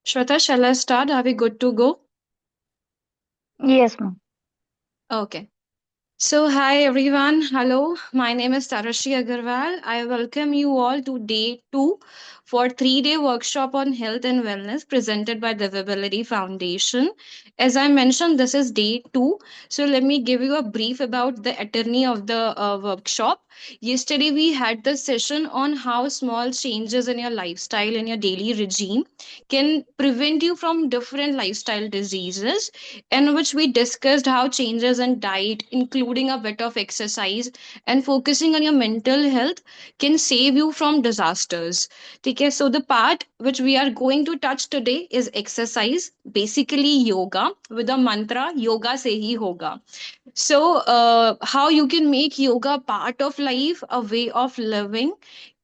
Shweta, shall I start? Are we good to go? Yes, ma'am. Okay. So, hi everyone. Hello, my name is Tarashi Agarwal. I welcome you all to day two for 3 day workshop on health and wellness presented by the Livability Foundation. As I mentioned, this is day two. So, let me give you a brief about the attorney of the workshop. Yesterday, we had the session on how small changes in your lifestyle and your daily regime can prevent you from different lifestyle diseases, in which we discussed how changes in diet, including a bit of exercise and focusing on your mental health, can save you from disasters. Okay, so the part which we are going to touch today is exercise, basically yoga, with the mantra yoga se hi hoga. So, how you can make yoga part of life, a way of living.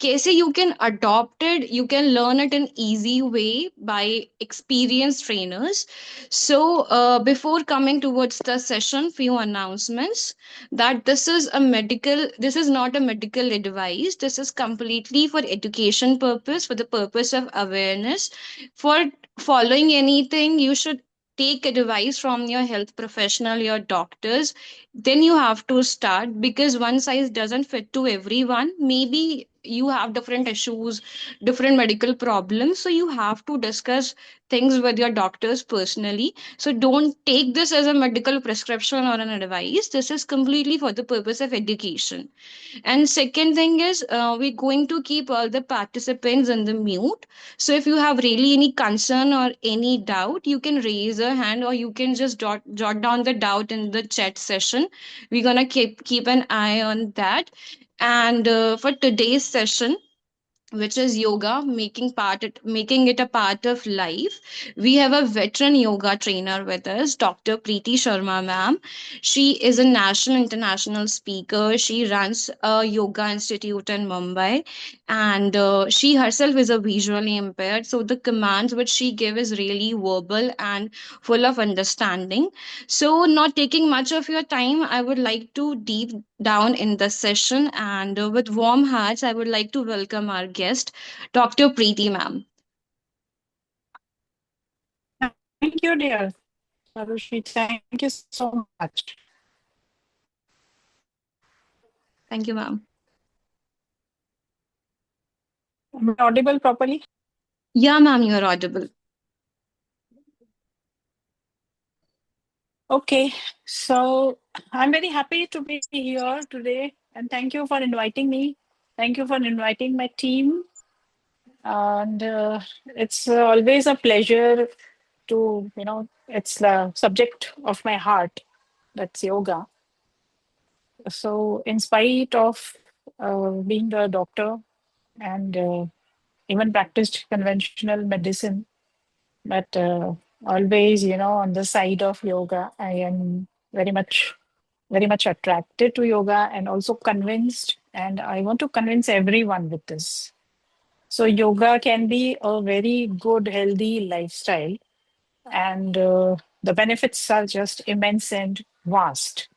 कैसे you can adopt it, you can learn it in easy way by experienced trainers. So, before coming towards the session, few announcements that this is not a medical advice. This is completely for education purpose, for the purpose of awareness. For following anything, you should take advice from your health professional, your doctors. Then you have to start, because one size doesn't fit to everyone. Maybe you have different issues, different medical problems, so you have to discuss things with your doctors personally. So don't take this as a medical prescription or an advice. This is completely for the purpose of education. And second thing is, we're going to keep all the participants in the mute. So if you have really any concern or any doubt, you can raise a hand, or you can just jot down the doubt in the chat session. We're gonna keep an eye on that. And for today's session, which is yoga, making it a part of life, we have a veteran yoga trainer with us, Dr. Preeti Sharma ma'am. She is a national international speaker. She runs a yoga institute in Mumbai, and she herself is a visually impaired, so the commands which she gives is really verbal and full of understanding. So, not taking much of your time, I would like to deep down in the session, and with warm hearts, I would like to welcome our guest, Dr. Preeti ma'am. Thank you, dear Sarushi. Thank you so much. Thank you, ma'am. Am I audible properly? Yeah, ma'am, you are audible. Okay, so I'm very happy to be here today, and thank you for inviting me. Thank you for inviting my team, and it's always a pleasure to, it's the subject of my heart. That's yoga. So, in spite of being a doctor and even practiced conventional medicine, but always, on the side of yoga, I am very much, very much attracted to yoga and also convinced, and I want to convince everyone with this. So, yoga can be a very good, healthy lifestyle, and the benefits are just immense and vast.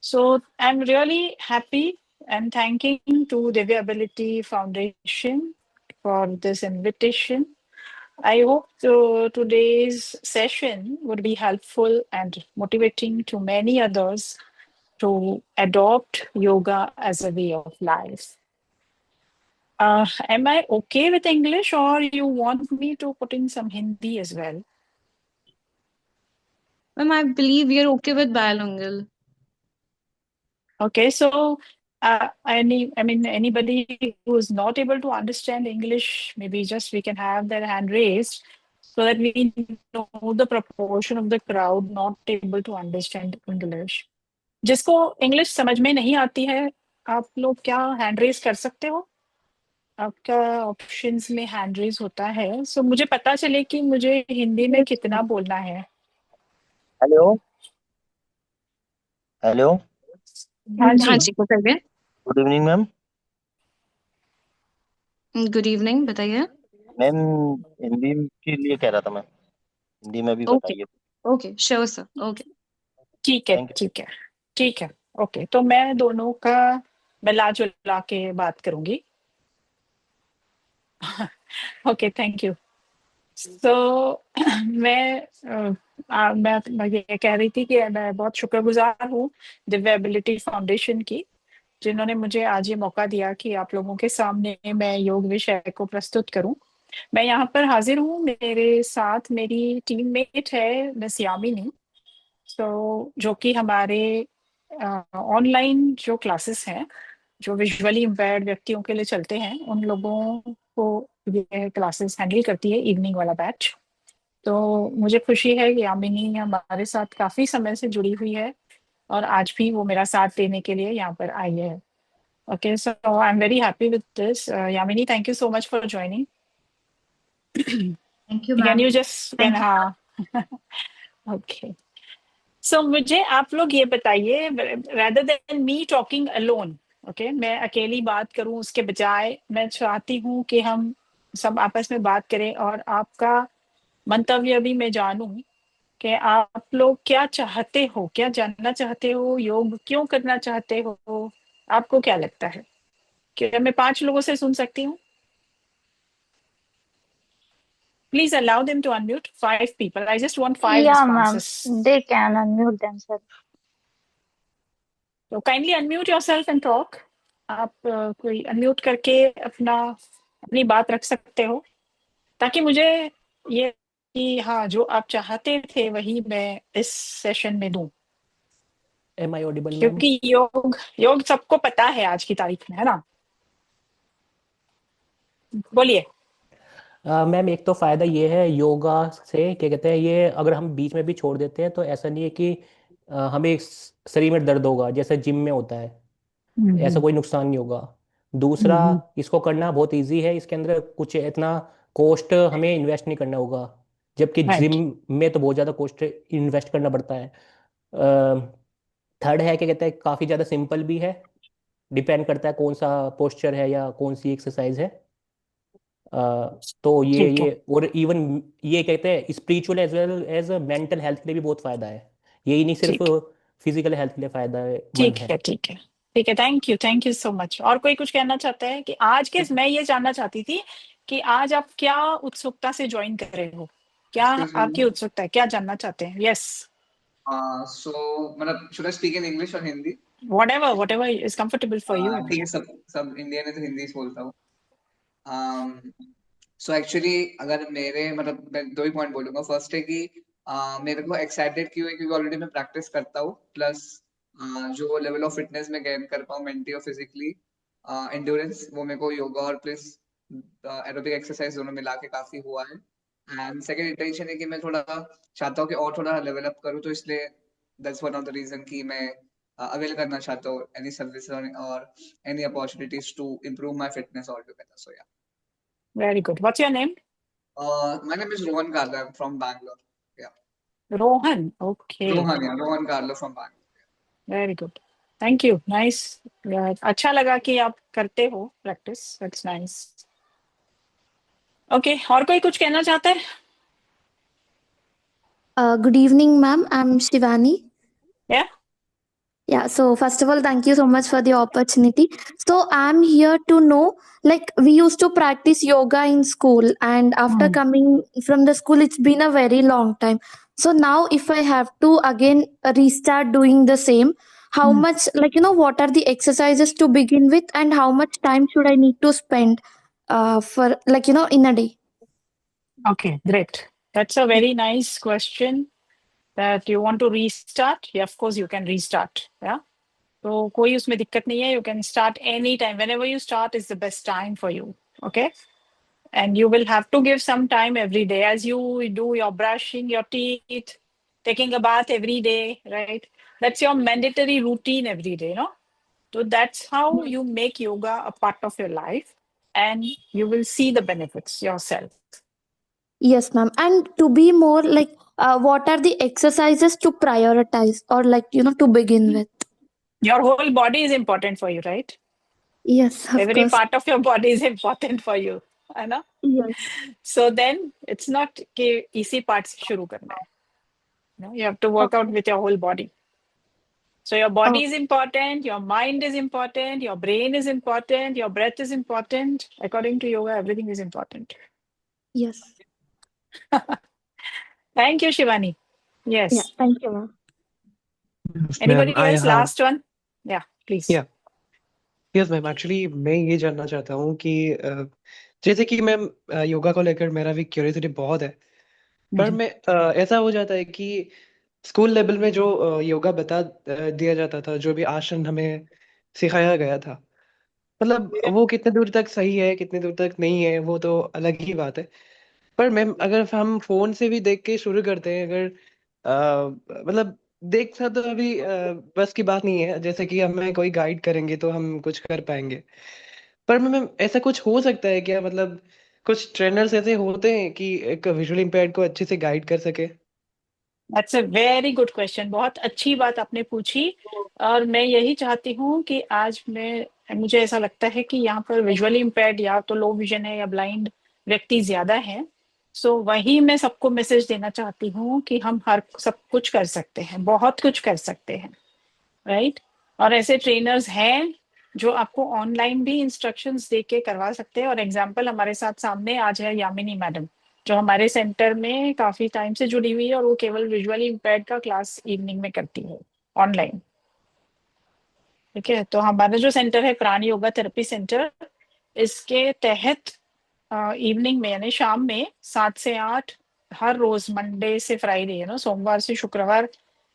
So I'm really happy and thanking to Divya Ability Foundation for this invitation. I hope today's session would be helpful and motivating to many others to adopt yoga as a way of life. Am I okay with English, or you want me to put in some Hindi as well? Ma'am, I believe we are okay with bilingual. Okay, so anybody who is not able to understand English, maybe just we can have their hand raised so that we know the proportion of the crowd not able to understand English. जिसको English समझ में नहीं आती है, आप लोग क्या hand raise कर सकते हो? आपका ऑप्शंस में हैंड रेज होता है, सो मुझे पता चले कि मुझे हिंदी में कितना बोलना है. हेलो हेलो हाँ हाँ जी. जी, बताइए. Good evening ma'am. Good evening, बताइए. मैम, हिंदी के लिए कह रहा था मैं. हिंदी में भी ओके. बताइए. Okay, sure sir. ओके. ठीक है, थैंक यू. ठीक है, ठीक है. ओके, तो मैं दोनों का मिला जुला के बात करूंगी. Okay, thank you. तो मैं ये कह रही थी कि मैं बहुत शुक्रगुजार हूँ दिव्या एबिलिटी फाउंडेशन की, जिन्होंने मुझे आज ये मौका दिया कि आप लोगों के सामने मैं योग विषय को प्रस्तुत करूं। मैं यहाँ पर हाजिर हूँ, मेरे साथ मेरी टीममेट है मिस यामिनी, तो जो कि हमारे ऑनलाइन जो क्लासेस हैं, जो विजुअली इम्पेयर्ड व्यक्तियों के लिए चलते हैं, उन लोगों को ये क्लासेस हैंडल करती है, इवनिंग वाला बैच। तो मुझे खुशी है कि यामिनी हमारे साथ काफी समय से जुड़ी हुई है और आज भी वो मेरा साथ देने के लिए यहाँ पर आई है। Okay, so I'm very happy with this. Yamini, thank you so much for joining. Thank you, Can ma'am. you just, Thank you. हाँ, okay. So मुझे आप लोग ये बताइए, rather than me talking alone, okay, मैं अकेली बात करूं उसके बजाय मैं चाहती हूँ कि हम सब आपस में बात करें और आपका मंतव्य भी मैं जानूं कि आप लोग क्या चाहते हो, क्या जानना चाहते हो, योग क्यों करना चाहते हो, आपको क्या लगता है? क्या मैं 5 लोगों से सुन सकती हूँ? Please allow them to unmute 5 people. I just want 5 Yeah, ma'am. responses. They can unmute themselves. So kindly unmute yourself and talk. आप कोई unmute करके अपनी बात रख सकते हो, ताकि मुझे ये कि हाँ, जो आप चाहते थे वही मैं इस सेशन में दूं, Am I audible, ma'am? क्योंकि योग योग सबको पता है आज की तारीख में, है ना? बोलिए। मैम, एक तो फायदा ये है योगा से, क्या कहते हैं, ये अगर हम बीच में भी छोड़ देते हैं तो ऐसा नहीं है कि हमें शरीर में दर्द होगा जैसे जिम में होता है, ऐसा कोई नुकसान नहीं होगा। दूसरा, इसको करना बहुत इजी है, इसके अंदर कुछ इतना कॉस्ट हमें इन्वेस्ट नहीं करना होगा, जबकि जिम राइट। में तो बहुत ज़्यादा कॉस्ट इन्वेस्ट करना पड़ता है। थर्ड है, क्या कहते हैं, काफ़ी ज़्यादा सिंपल भी है, डिपेंड करता है कौन सा पोस्चर है या कौन सी एक्सरसाइज है। तो ये ठीक है, ये और इवन ये कहते हैं spiritual as well as mental health के लिए भी बहुत फायदा है, यही नहीं सिर्फ ठीक फिजिकल हेल्थ के लिए फायदेमंद ठीक है। है, ठीक है, ठीक है। Thank you so much. और कोई कुछ कहना चाहता है कि आज के, मैं ये जानना चाहती थी कि आज आप क्या उत्सुकता से ज्वाइन कर रहे हो, क्या Excuse me. आपकी उत्सुकता है, क्या जानना चाहते हैं? यस, So, मतलब should I speak in English or Hindi? Whatever is comfortable for you. ठीक है, सब इंडियन है तो हिंदी से बोलता हूँ। सो एक्चुअली अगर मेरे मतलब मैं दो ही पॉइंट बोलूंगा। फर्स्ट है कि मेरे को एक्साइटेड क्यों है, क्योंकि ऑलरेडी मैं प्रैक्टिस करता हूँ, प्लस जो लेवल ऑफ फिटनेस में गेन कर पाऊँ मेंटली और फिजिकली, एंड्योरेंस, वो मेरे को योगा और प्लस एरोबिक एक्सरसाइज दोनों मिला के काफी हुआ है। एंड सेकंड इंटेंशन है कि मैं थोड़ा चाहता हूँ कि और थोड़ा लेवल अप करूँ, तो इसलिए that's one of the reason कि मैं अवेल करना चाहता हूँ एनी सर्विस और any opportunities to improve my fitness all together. So yeah, very good. What's your name? my name is Rohan Karla. I'm from Bangalore. Yeah, Rohan. Okay, Rohan. Yeah, Rohan Karla from Bangalore. Very good, thank you, nice. अच्छा लगा कि आप करते हो practice, that's nice. Okay, और कोई कुछ कहना चाहता है? Good evening, ma'am. I'm Shivani. या Yeah, so first of all, thank you so much for the opportunity. So I'm here to know, like, we used to practice yoga in school, and after coming from the school, it's been a very long time. So now, if I have to again restart doing the same, how much, like, what are the exercises to begin with, and how much time should I need to spend for, like, in a day? Okay, great. That's a very nice question. That you want to restart? Yeah, of course you can restart. Yeah. So कोई उसमें दिक्कत नहीं है. You can start anytime. Whenever you start is the best time for you. Okay. And you will have to give some time every day as you do your brushing your teeth, taking a bath every day, right? That's your mandatory routine every day, no? So that's how you make yoga a part of your life, and you will see the benefits yourself. Yes, ma'am. And to be more like, what are the exercises to prioritize or, like, to begin with? Your whole body is important for you, right? Yes, of Every course. part of your body is important for you, है ना? Yes. So then it's not कि इसी part से शुरू करना है. No, you have to work out with your whole body. So your body is important, your mind is important, your brain is important, your breath is important. According to yoga, everything is important. Yes. Thank you, Shivani. Yes. Yeah, thank you, ma'am. Yes, Anybody ma'am, I else? have. Last one? Yeah, please. Yeah. Yes ma'am, actually मैं ये जानना चाहता हूँ कि जैसे कि ma'am yoga को लेकर मेरा भी क्यूरियोसिटी बहुत है, पर मैं ऐसा हो जाता है कि स्कूल लेवल में जो योगा बता दिया जाता था, जो भी आसन हमें सिखाया गया था, मतलब वो कितने दूर तक सही है, कितने दूर तक नहीं है, वो तो अलग ही बात है। पर मैम अगर हम फोन से भी देख के शुरू करते हैं, अगर मतलब देखना तो अभी बस की बात नहीं है, जैसे कि हमें कोई गाइड करेंगे तो हम कुछ कर पाएंगे। पर मैम ऐसा कुछ हो सकता है क्या, मतलब कुछ ट्रेनर्स ऐसे होते हैं कि एक विजुअली इम्पेयर्ड को अच्छे से गाइड कर सके? That's a very good question. बहुत अच्छी बात आपने पूछी, और मैं यही चाहती हूँ कि आज मुझे ऐसा लगता है कि यहाँ पर विजुअली इम्पेयर्ड या तो लो विजन है या ब्लाइंड व्यक्ति ज्यादा हैं। सो वही मैं सबको मैसेज देना चाहती हूँ कि हम हर सब कुछ कर सकते हैं, बहुत कुछ कर सकते हैं, राइट। और ऐसे ट्रेनर्स हैं जो आपको ऑनलाइन भी इंस्ट्रक्शंस दे के करवा सकते हैं। और एग्जाम्पल हमारे साथ सामने आज है यामिनी मैडम, जो हमारे सेंटर में काफी टाइम से जुड़ी हुई है, और वो केवल विजुअली इम्पेयर्ड का क्लास इवनिंग में करती है ऑनलाइन। ठीक है, तो हमारा जो सेंटर है प्राण योगा थेरेपी सेंटर, इसके तहत इवनिंग में यानी शाम में 7 से 8 हर रोज मंडे से फ्राइडे सोमवार से शुक्रवार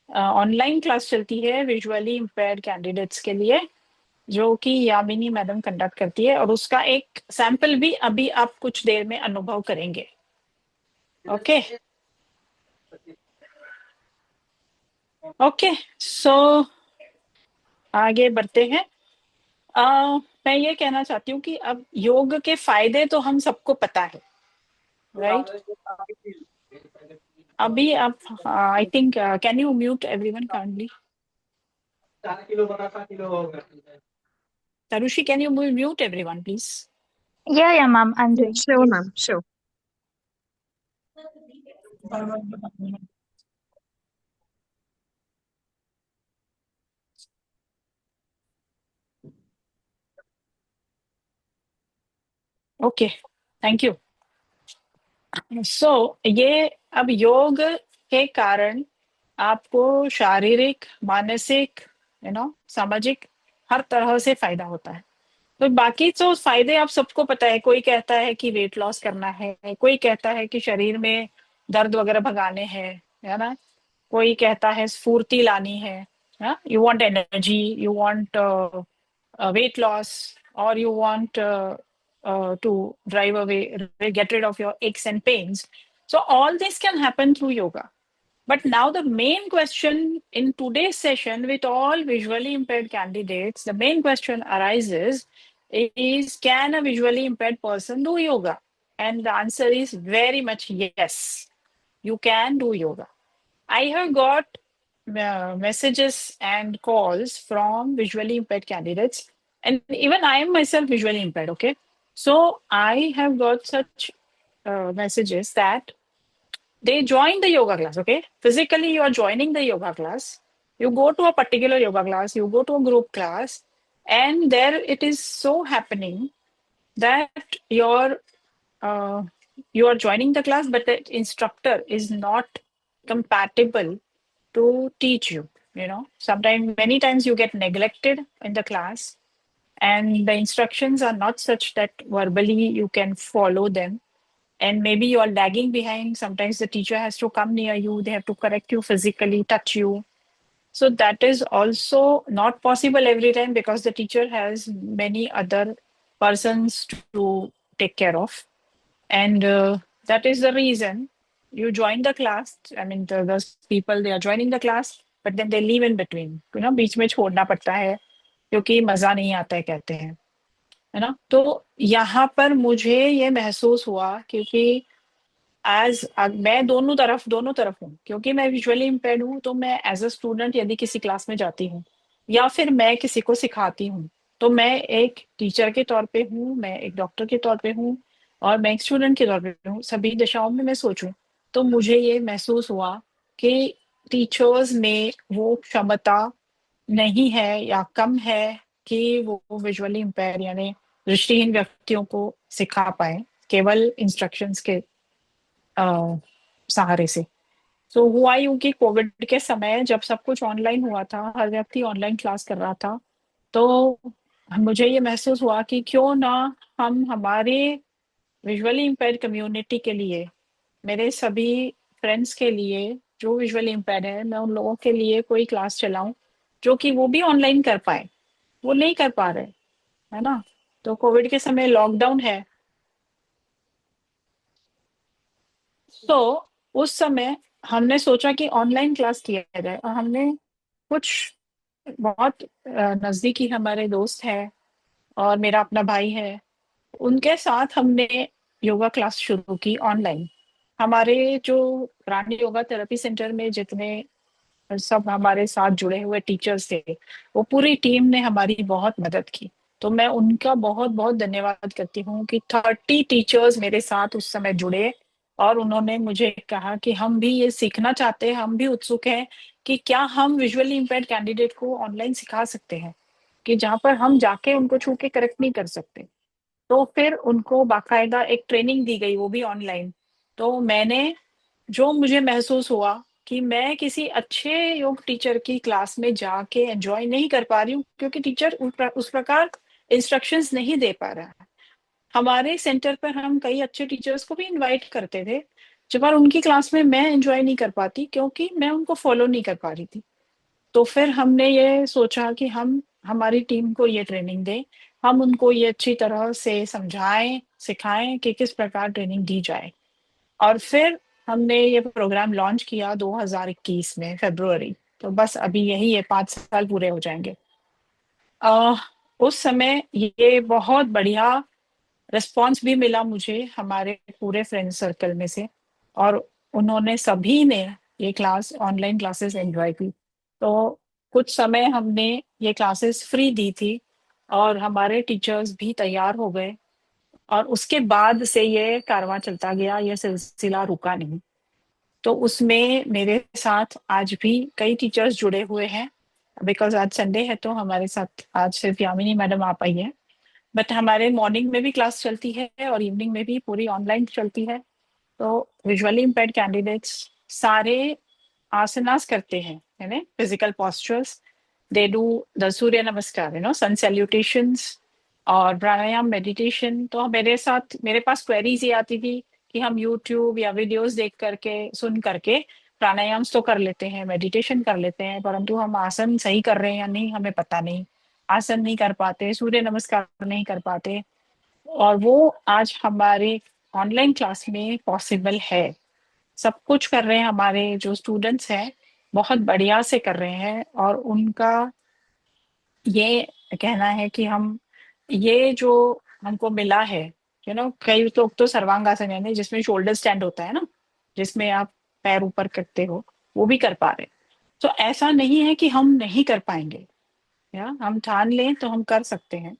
ऑनलाइन क्लास चलती है विजुअली इम्पेयर्ड कैंडिडेट्स के लिए, जो कि यामिनी मैडम कंडक्ट करती है। और उसका एक सैंपल भी अभी आप कुछ देर में अनुभव करेंगे। ओके ओके, सो आगे बढ़ते हैं। मैं ये कहना चाहती हूँ कि अब योग के फायदे तो हम सबको पता है, राइट। अभी आप I think can you mute everyone kindly? Tarushi, can you mute everyone, please? Yeah, ma'am, I'm doing. Sure, ma'am. Sure. Okay, thank you. So, ये अब योग के कारण आपको शारीरिक, मानसिक, सामाजिक हर तरह से फायदा होता है। तो बाकी तो फायदे आप सबको पता है। कोई कहता है कि वेट लॉस करना है, कोई कहता है कि शरीर में दर्द वगैरह भगाने हैं, है ना। कोई कहता है स्फूर्ति लानी है, you want energy, you want weight loss, or you want to drive away, get rid of your aches and pains. So all this can happen through yoga. But now the main question in today's session with all visually impaired candidates, the main question arises is, can a visually impaired person do yoga? And the answer is very much yes, you can do yoga. I have got messages and calls from visually impaired candidates, and even I am myself visually impaired. Okay, so I have got such messages that they join the yoga class. Okay, physically you are joining the yoga class, you go to a particular yoga class, you go to a group class, and there it is so happening that you are joining the class, but the instructor is not compatible to teach you. Sometimes, many times, you get neglected in the class, and the instructions are not such that verbally you can follow them. And maybe you are lagging behind. Sometimes the teacher has to come near you, they have to correct you physically, touch you. So that is also not possible every time, because the teacher has many other persons to take care of. And that is the reason you join the class. I mean, those people, they are joining the class, but then they leave in between. बीच में छोड़ना पड़ता है क्योंकि मजा नहीं आता है, कहते हैं, है ना। तो यहाँ पर मुझे ये महसूस हुआ, क्योंकि मैं दोनों तरफ हूँ, क्योंकि मैं विजुअली इम्पेयर्ड हूँ, तो मैं एज अ स्टूडेंट यदि किसी क्लास में जाती हूँ या फिर मैं किसी को सिखाती हूँ, तो मैं एक टीचर के तौर पे हूँ, मैं एक डॉक्टर के तौर पे हूँ, और मैं एक स्टूडेंट के तौर पे हूँ। सभी दिशाओं में मैं सोचूं तो मुझे ये महसूस हुआ कि टीचर्स में वो क्षमता नहीं है या कम है कि वो विजुअली इम्पेयर यानी दृष्टिहीन व्यक्तियों को सिखा पाए केवल इंस्ट्रक्शंस के सहारे से। तो हुआ यूं कि कोविड के समय जब सब कुछ ऑनलाइन हुआ था, हर व्यक्ति ऑनलाइन क्लास कर रहा था, तो मुझे ये महसूस हुआ कि क्यों ना हम हमारे विजुअली इम्पेयर्ड कम्युनिटी के लिए, मेरे सभी फ्रेंड्स के लिए जो विजुअली इम्पेयर्ड है, मैं उन लोगों के लिए कोई क्लास चलाऊं जो कि वो भी ऑनलाइन कर पाए। वो नहीं कर पा रहे, है ना। तो कोविड के समय लॉकडाउन है, तो उस समय हमने सोचा कि ऑनलाइन क्लास किया जाए, और हमने कुछ बहुत नजदीकी हमारे दोस्त हैं और मेरा अपना भाई है, उनके साथ हमने योगा क्लास शुरू की ऑनलाइन। हमारे जो प्राणी योगा थेरेपी सेंटर में जितने सब हमारे साथ जुड़े हुए टीचर्स थे, वो पूरी टीम ने हमारी बहुत मदद की। तो मैं उनका बहुत बहुत धन्यवाद करती हूँ कि 30 टीचर्स मेरे साथ उस समय जुड़े, और उन्होंने मुझे कहा कि हम भी ये सीखना चाहते हैं, हम भी उत्सुक हैं कि क्या हम विजुअली इम्पेयर्ड कैंडिडेट को ऑनलाइन सिखा सकते हैं, कि जहाँ पर हम जाके उनको छू के करेक्ट नहीं कर सकते। तो फिर उनको बाकायदा एक ट्रेनिंग दी गई, वो भी ऑनलाइन। तो मैंने, जो मुझे महसूस हुआ कि मैं किसी अच्छे योग टीचर की क्लास में जाके एंजॉय नहीं कर पा रही हूँ, क्योंकि टीचर उस प्रकार इंस्ट्रक्शंस नहीं दे पा रहा है। हमारे सेंटर पर हम कई अच्छे टीचर्स को भी इनवाइट करते थे, जब पर उनकी क्लास में मैं एंजॉय नहीं कर पाती क्योंकि मैं उनको फॉलो नहीं कर पा रही थी। तो फिर हमने ये सोचा कि हम हमारी टीम को ये ट्रेनिंग दें, हम उनको ये अच्छी तरह से समझाएं, सिखाएं कि किस प्रकार ट्रेनिंग दी जाए। और फिर हमने ये प्रोग्राम लॉन्च किया 2021 में फरवरी। तो बस अभी यही है, 5 साल पूरे हो जाएंगे। उस समय ये बहुत बढ़िया रिस्पॉन्स भी मिला मुझे हमारे पूरे फ्रेंड सर्कल में से, और उन्होंने सभी ने ये क्लास, ऑनलाइन क्लासेस एंजॉय की। तो कुछ समय हमने ये क्लासेस फ्री दी थी, और हमारे टीचर्स भी तैयार हो गए, और उसके बाद से ये कारवां चलता गया, ये सिलसिला रुका नहीं। तो उसमें मेरे साथ आज भी कई टीचर्स जुड़े हुए हैं, बिकॉज आज संडे है तो हमारे साथ आज सिर्फ यामिनी मैडम आ पाई है, बट हमारे मॉर्निंग में भी क्लास चलती है और इवनिंग में भी पूरी ऑनलाइन चलती है। तो विजुअली इम्पेयर्ड कैंडिडेट्स सारे asanas करते हैं, है ना, physical postures, they do the सूर्य नमस्कार, sun salutations और प्राणायाम, मेडिटेशन। तो मेरे साथ, मेरे पास क्वेरीज ये आती थी कि हम यूट्यूब या वीडियोस देख करके, सुन करके प्राणायाम तो कर लेते हैं, मेडिटेशन कर लेते हैं, परंतु हम आसन सही कर रहे हैं या नहीं हमें पता नहीं, आसन नहीं कर पाते, सूर्य नमस्कार नहीं कर पाते। और वो आज हमारे ऑनलाइन क्लास में पॉसिबल है। सब कुछ कर रहे हैं, हमारे जो स्टूडेंट्स हैं बहुत बढ़िया से कर रहे हैं, और उनका ये कहना है कि हम, ये जो हमको मिला है, कई लोग तो सर्वांगासन, यानी जिसमें शोल्डर स्टैंड होता है ना, जिसमें आप पैर ऊपर करते हो, वो भी कर पा रहे हैं। तो ऐसा नहीं है कि हम नहीं कर पाएंगे, या हम ठान लें तो हम कर सकते हैं।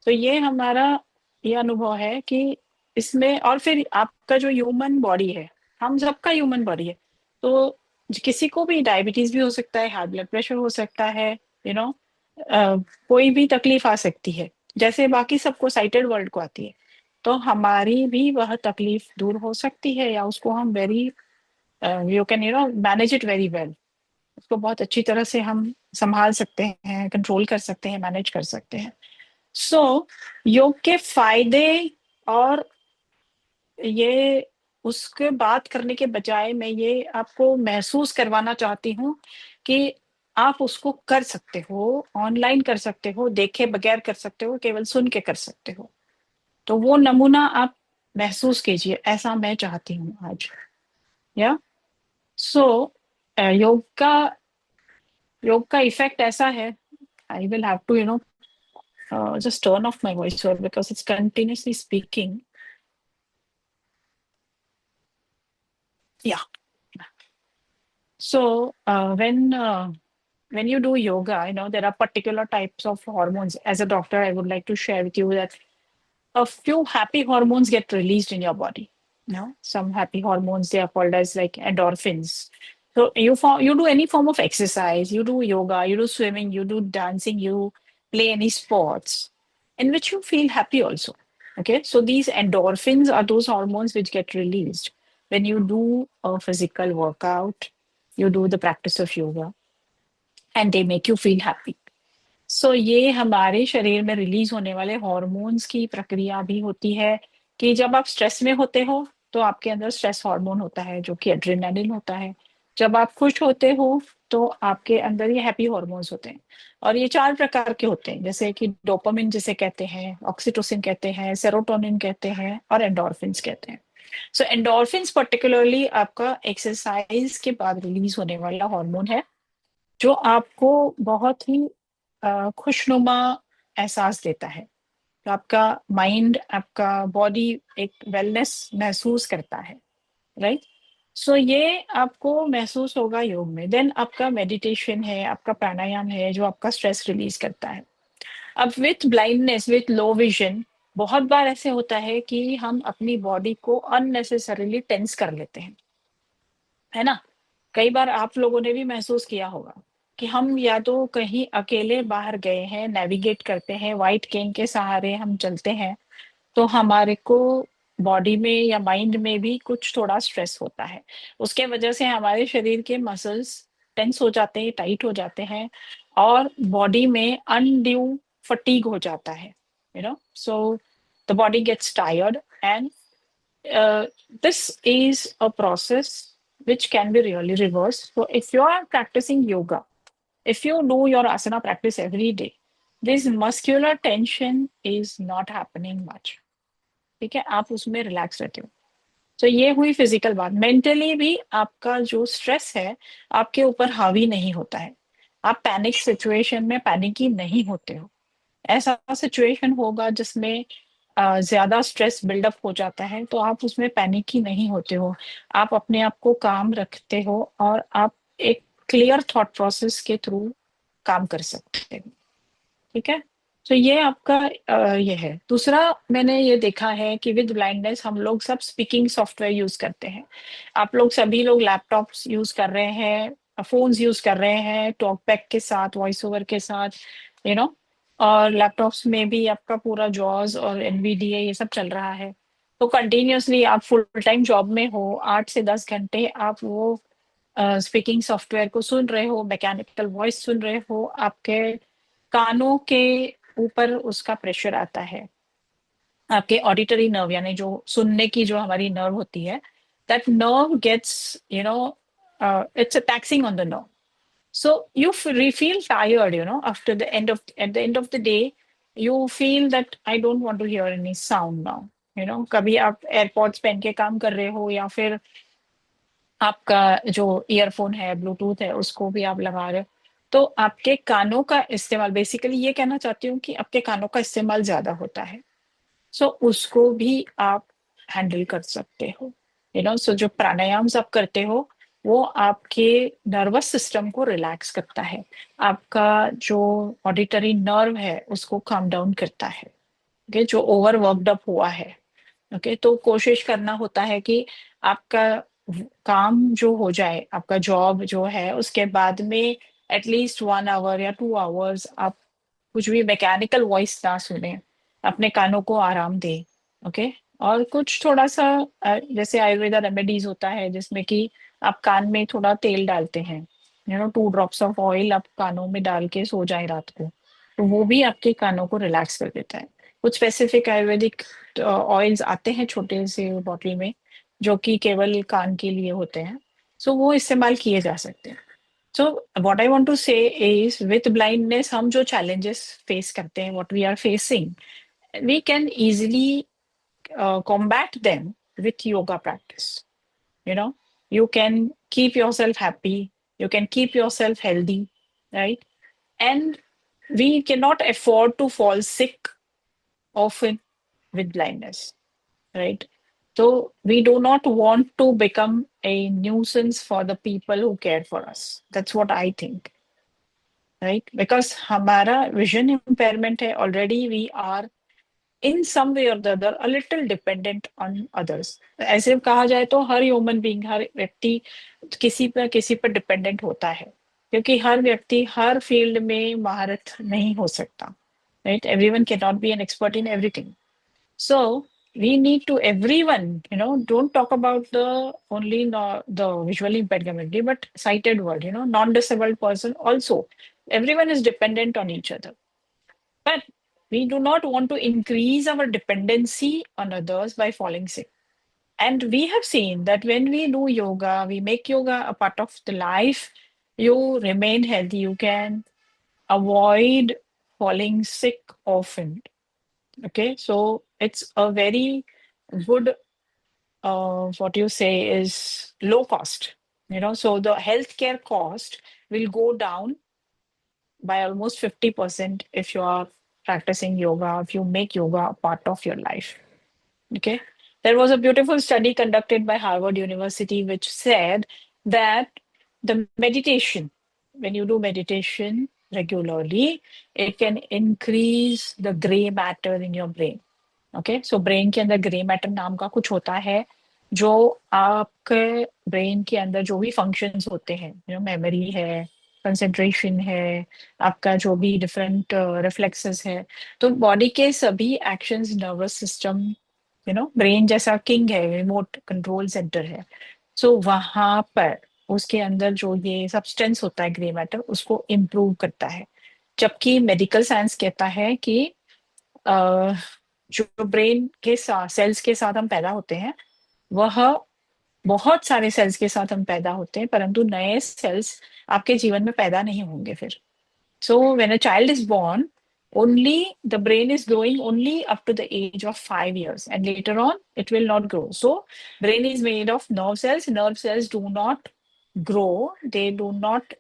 तो ये हमारा ये अनुभव है कि इसमें, और फिर आपका जो ह्यूमन बॉडी है, हम सबका ह्यूमन बॉडी है, तो किसी को भी डायबिटीज भी हो सकता है, हाई ब्लड प्रेशर हो सकता है, यू नो कोई भी तकलीफ आ सकती है, जैसे बाकी सबको साइटेड वर्ल्ड को आती है। तो हमारी भी वह तकलीफ दूर हो सकती है, या उसको हम very, you can manage it very well. उसको बहुत अच्छी तरह से हम संभाल सकते हैं, कंट्रोल कर सकते हैं, मैनेज कर सकते हैं। सो योग के फायदे, और ये उसके बात करने के बजाय मैं ये आपको महसूस करवाना चाहती हूँ कि आप उसको कर सकते हो, ऑनलाइन कर सकते हो, देखे बगैर कर सकते हो, केवल सुन के कर सकते हो। तो वो नमूना आप महसूस कीजिए, ऐसा मैं चाहती हूँ आज। या सो योग का इफेक्ट ऐसा है, I will have to just turn off my voiceover because it's continuously speaking. Yeah. So when you do yoga, there are particular types of hormones. As a doctor, I would like to share with you that a few happy hormones get released in your body. Some happy hormones, they are called as like endorphins. So you do any form of exercise, you do yoga, you do swimming, you do dancing, you play any sports in which you feel happy also. Okay, so these endorphins are those hormones which get released. when you do a physical workout, you do the practice of yoga, and they make you feel happy. So ये हमारे शरीर में release होने वाले hormones की प्रक्रिया भी होती है कि जब आप स्ट्रेस में होते हो तो आपके अंदर स्ट्रेस हार्मोन होता है जो कि एड्रेनालिन होता है। जब आप खुश होते हो तो आपके अंदर ये हैप्पी हॉर्मोन्स होते हैं, और ये 4 प्रकार के होते हैं, जैसे कि डोपामिन जिसे कहते हैं, ऑक्सीटोसिन कहते हैं, सेरोटोनिन कहते हैं, और एंडोर्फिन्स कहते हैं। सो एंडोर्फिन्स पर्टिकुलरली आपका एक्सरसाइज के बाद रिलीज होने वाला हार्मोन है जो आपको बहुत ही खुशनुमा एहसास देता है। तो आपका माइंड, आपका बॉडी एक वेलनेस महसूस करता है, राइट? सो ये आपको महसूस होगा योग में। देन आपका मेडिटेशन है, आपका प्राणायाम है जो आपका स्ट्रेस रिलीज करता है। अब with blindness, with low vision, बहुत बार ऐसे होता है कि हम अपनी बॉडी को अननेसेसरीली टेंस कर लेते हैं, है ना? कई बार आप लोगों ने भी महसूस किया होगा कि हम या तो कहीं अकेले बाहर गए हैं, नेविगेट करते हैं, व्हाइट केन के सहारे हम चलते हैं, तो हमारे को बॉडी में या माइंड में भी कुछ थोड़ा स्ट्रेस होता है। उसके वजह से हमारे शरीर के मसल्स टेंस हो जाते हैं, टाइट हो जाते हैं, और बॉडी में अनड्यू फटीग हो जाता है, you know. So the body gets tired, and this is a process which can be really reversed. So if you are practicing yoga, if you do your asana practice every day, this muscular tension is not happening much. ठीक है, आप उसमें relax रहते हो। तो ये हुई physical बात। मेंटली भी आपका जो स्ट्रेस है आपके ऊपर हावी नहीं होता है। आप पैनिक सिचुएशन में पैनिकी नहीं होते हो। ऐसा सिचुएशन होगा जिसमें ज्यादा स्ट्रेस बिल्डअप हो जाता है तो आप उसमें पैनिक ही नहीं होते हो। आप अपने आप को काम रखते हो और आप एक क्लियर थॉट प्रोसेस के थ्रू काम कर सकते हो। ठीक है, तो ये आपका ये है। दूसरा, मैंने ये देखा है कि विद ब्लाइंडनेस हम लोग सब स्पीकिंग सॉफ्टवेयर यूज करते हैं। आप लोग सभी लोग लैपटॉप्स यूज कर रहे हैं, फोन्स यूज कर रहे हैं, टॉकबैक के साथ, वॉइस ओवर के साथ, यू नो। और लैपटॉप्स में भी आपका पूरा जॉज और एनवीडीए ये सब चल रहा है। तो कंटिन्यूअसली आप फुल टाइम जॉब में हो, 8 से 10 घंटे आप वो स्पीकिंग सॉफ्टवेयर को सुन रहे हो, मैकेनिकल वॉइस सुन रहे हो, आपके कानों के ऊपर उसका प्रेशर आता है। आपके ऑडिटरी नर्व, यानी जो सुनने की जो हमारी नर्व होती है, that nerve gets, you know, it's a taxing on the nerve. So you feel tired, you know, after the end of at the end of the day, you feel that I don't want to hear any sound now. You know, कभी आप AirPods पहन के काम कर रहे हो या फिर आपका जो ईयरफोन है, ब्लूटूथ है, उसको भी आप लगा रहे हो, तो आपके कानों का इस्तेमाल, बेसिकली ये कहना चाहती हूँ कि आपके कानों का इस्तेमाल ज्यादा होता है। सो उसको भी आप हैंडल कर सकते हो, यू नो। सो जो प्राणायाम आप करते हो वो आपके नर्वस सिस्टम को रिलैक्स करता है, आपका जो ऑडिटरी नर्व है उसको काम डाउन करता है, ओके, जो ओवर वर्कड अप हुआ है, ओके। तो कोशिश करना होता है कि आपका काम जो हो जाए, आपका जॉब जो है, उसके बाद में एटलीस्ट 1 आवर या 2 आवर्स आप कुछ भी मैकेनिकल वॉइस ना सुने, अपने कानों को आराम दे, ओके। और कुछ थोड़ा सा जैसे आयुर्वेदा रेमेडीज होता है जिसमें कि आप कान में थोड़ा तेल डालते हैं, you know, 2 drops of oil आप कानों में डाल के सो जाए रात को, तो वो भी आपके कानों को रिलैक्स कर देता है। कुछ स्पेसिफिक आयुर्वेदिक ऑयल्स आते हैं छोटे से बॉटल में जो कि केवल कान के लिए होते हैं, सो वो इस्तेमाल किए जा सकते हैं। So what I want to say is with blindness हम जो चैलेंजेस फेस करते हैं, what we are facing, we can easily combat them with yoga practice. You know, you can keep yourself happy, you can keep yourself healthy, right? And we cannot afford to fall sick often with blindness, right? So we do not want to become a nuisance for the people who care for us. That's what I think, right? Because हमारा vision impairment है, already we are in some way or the other a little dependent on others. ऐसे कहा जाए तो हर human being, हर व्यक्ति किसी पर dependent होता है, क्योंकि हर व्यक्ति हर फील्ड में महारत नहीं हो सकता, right? Everyone can not be an expert in everything. So we need to everyone, don't talk about the only the visually impaired community, but sighted world, non-disabled person also. Everyone is dependent on each other. But we do not want to increase our dependency on others by falling sick. And we have seen that when we do yoga, we make yoga a part of the life, you remain healthy. You can avoid falling sick often. Okay, so it's a very good, what you say is low cost. So the healthcare cost will go down by almost 50% if you are practicing yoga, if you make yoga a part of your life. Okay. There was a beautiful study conducted by Harvard University which said that the meditation, when you do meditation regularly, it can increase the gray matter in your brain. Okay, so brain के अंदर grey matter नाम का कुछ होता है जो आपके brain के अंदर जो भी फंक्शंस होते हैं, मेमोरी है, कंसंट्रेशन है, आपका जो भी डिफरेंट रिफ्लेक्सेस है, तो बॉडी के सभी एक्शंस नर्वस सिस्टम, ब्रेन जैसा किंग है, रिमोट कंट्रोल सेंटर है, सो वहां पर उसके अंदर जो ये सब्सटेंस होता है ग्रे मैटर उसको इम्प्रूव करता है। जबकि मेडिकल साइंस कहता है कि जो ब्रेन के साथ सेल्स के साथ हम पैदा होते हैं वह बहुत सारे सेल्स के साथ हम पैदा होते हैं, परंतु नए सेल्स आपके जीवन में पैदा नहीं होंगे फिर। So when a child is born, only the brain is growing only up to the age of 5 years, and later on it will not grow. So brain is made of nerve cells do not grow, they do not,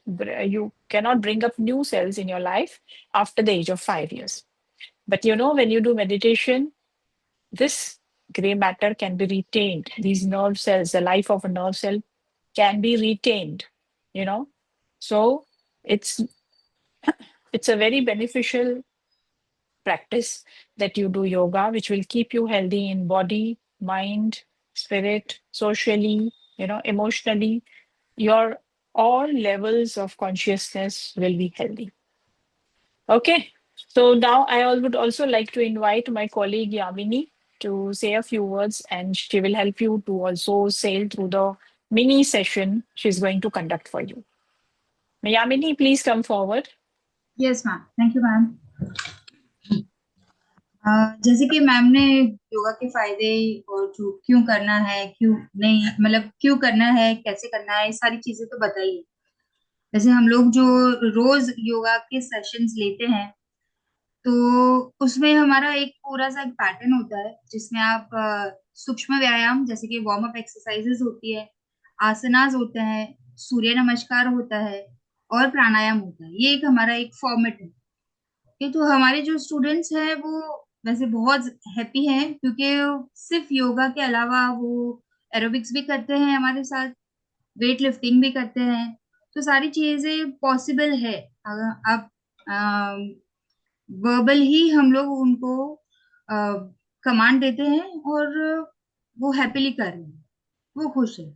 you cannot bring up new cells in your life after the age of 5 years. But when you do meditation, this gray matter can be retained. These nerve cells, the life of a nerve cell can be retained, so it's a very beneficial practice that you do yoga, which will keep you healthy in body, mind, spirit, socially, emotionally. Your all levels of consciousness will be healthy. Okay, so now I would also like to invite my colleague Yamini to say a few words, and she will help you to also sail through the mini session she's going to conduct for you. Yamini, please come forward. Yes, ma'am. Thank you, ma'am. जैसे कि ma'am ने योगा के फायदे और जो क्यों करना है, क्यों नहीं, मतलब क्यों करना है, कैसे करना है, सारी चीजें तो बताई है। वैसे हम लोग जो रोज योगा के सेशंस लेते हैं तो उसमें हमारा एक पूरा सा एक पैटर्न होता है जिसमें आप सूक्ष्म व्यायाम जैसे कि वार्म अप एक्सरसाइजेस होती है, आसनास होते हैं, सूर्य नमस्कार होता है और प्राणायाम होता है। ये एक हमारा एक फॉर्मेट है। ये तो हमारे जो स्टूडेंट्स हैं वो वैसे बहुत हैप्पी हैं क्योंकि सिर्फ योगा के अलावा वो एरोबिक्स भी करते हैं हमारे साथ, वेट लिफ्टिंग भी करते हैं, तो सारी चीजें पॉसिबल है। अगर आप वर्बल ही हम लोग उनको कमांड देते हैं और वो हैप्पीली कर रहे हैं, वो खुश है।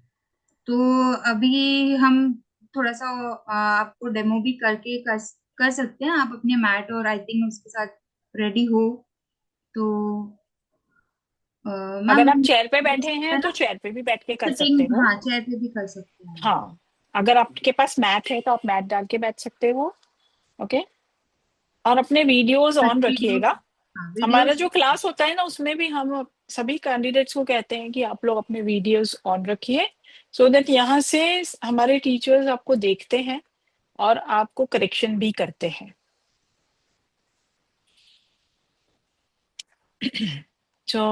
तो अभी हम थोड़ा सा आपको डेमो भी करके कर सकते हैं। आप अपने मैट और आई थिंक उसके साथ रेडी हो तो अगर आप चेयर पे बैठे हैं तो चेयर पे भी बैठ के कर सकते हो। हाँ, चेयर पे भी कर सकते हैं। हाँ, अगर आपके पास मैट है तो आप मैट डाल के बैठ सकते हो। ओके, और अपने वीडियोस ऑन रखिएगा। हमारा जो क्लास होता है ना उसमें भी हम सभी कैंडिडेट्स को कहते हैं कि आप लोग अपने वीडियोस ऑन रखिए, सो दैट यहाँ से हमारे टीचर्स आपको देखते हैं और आपको करेक्शन भी करते हैं। तो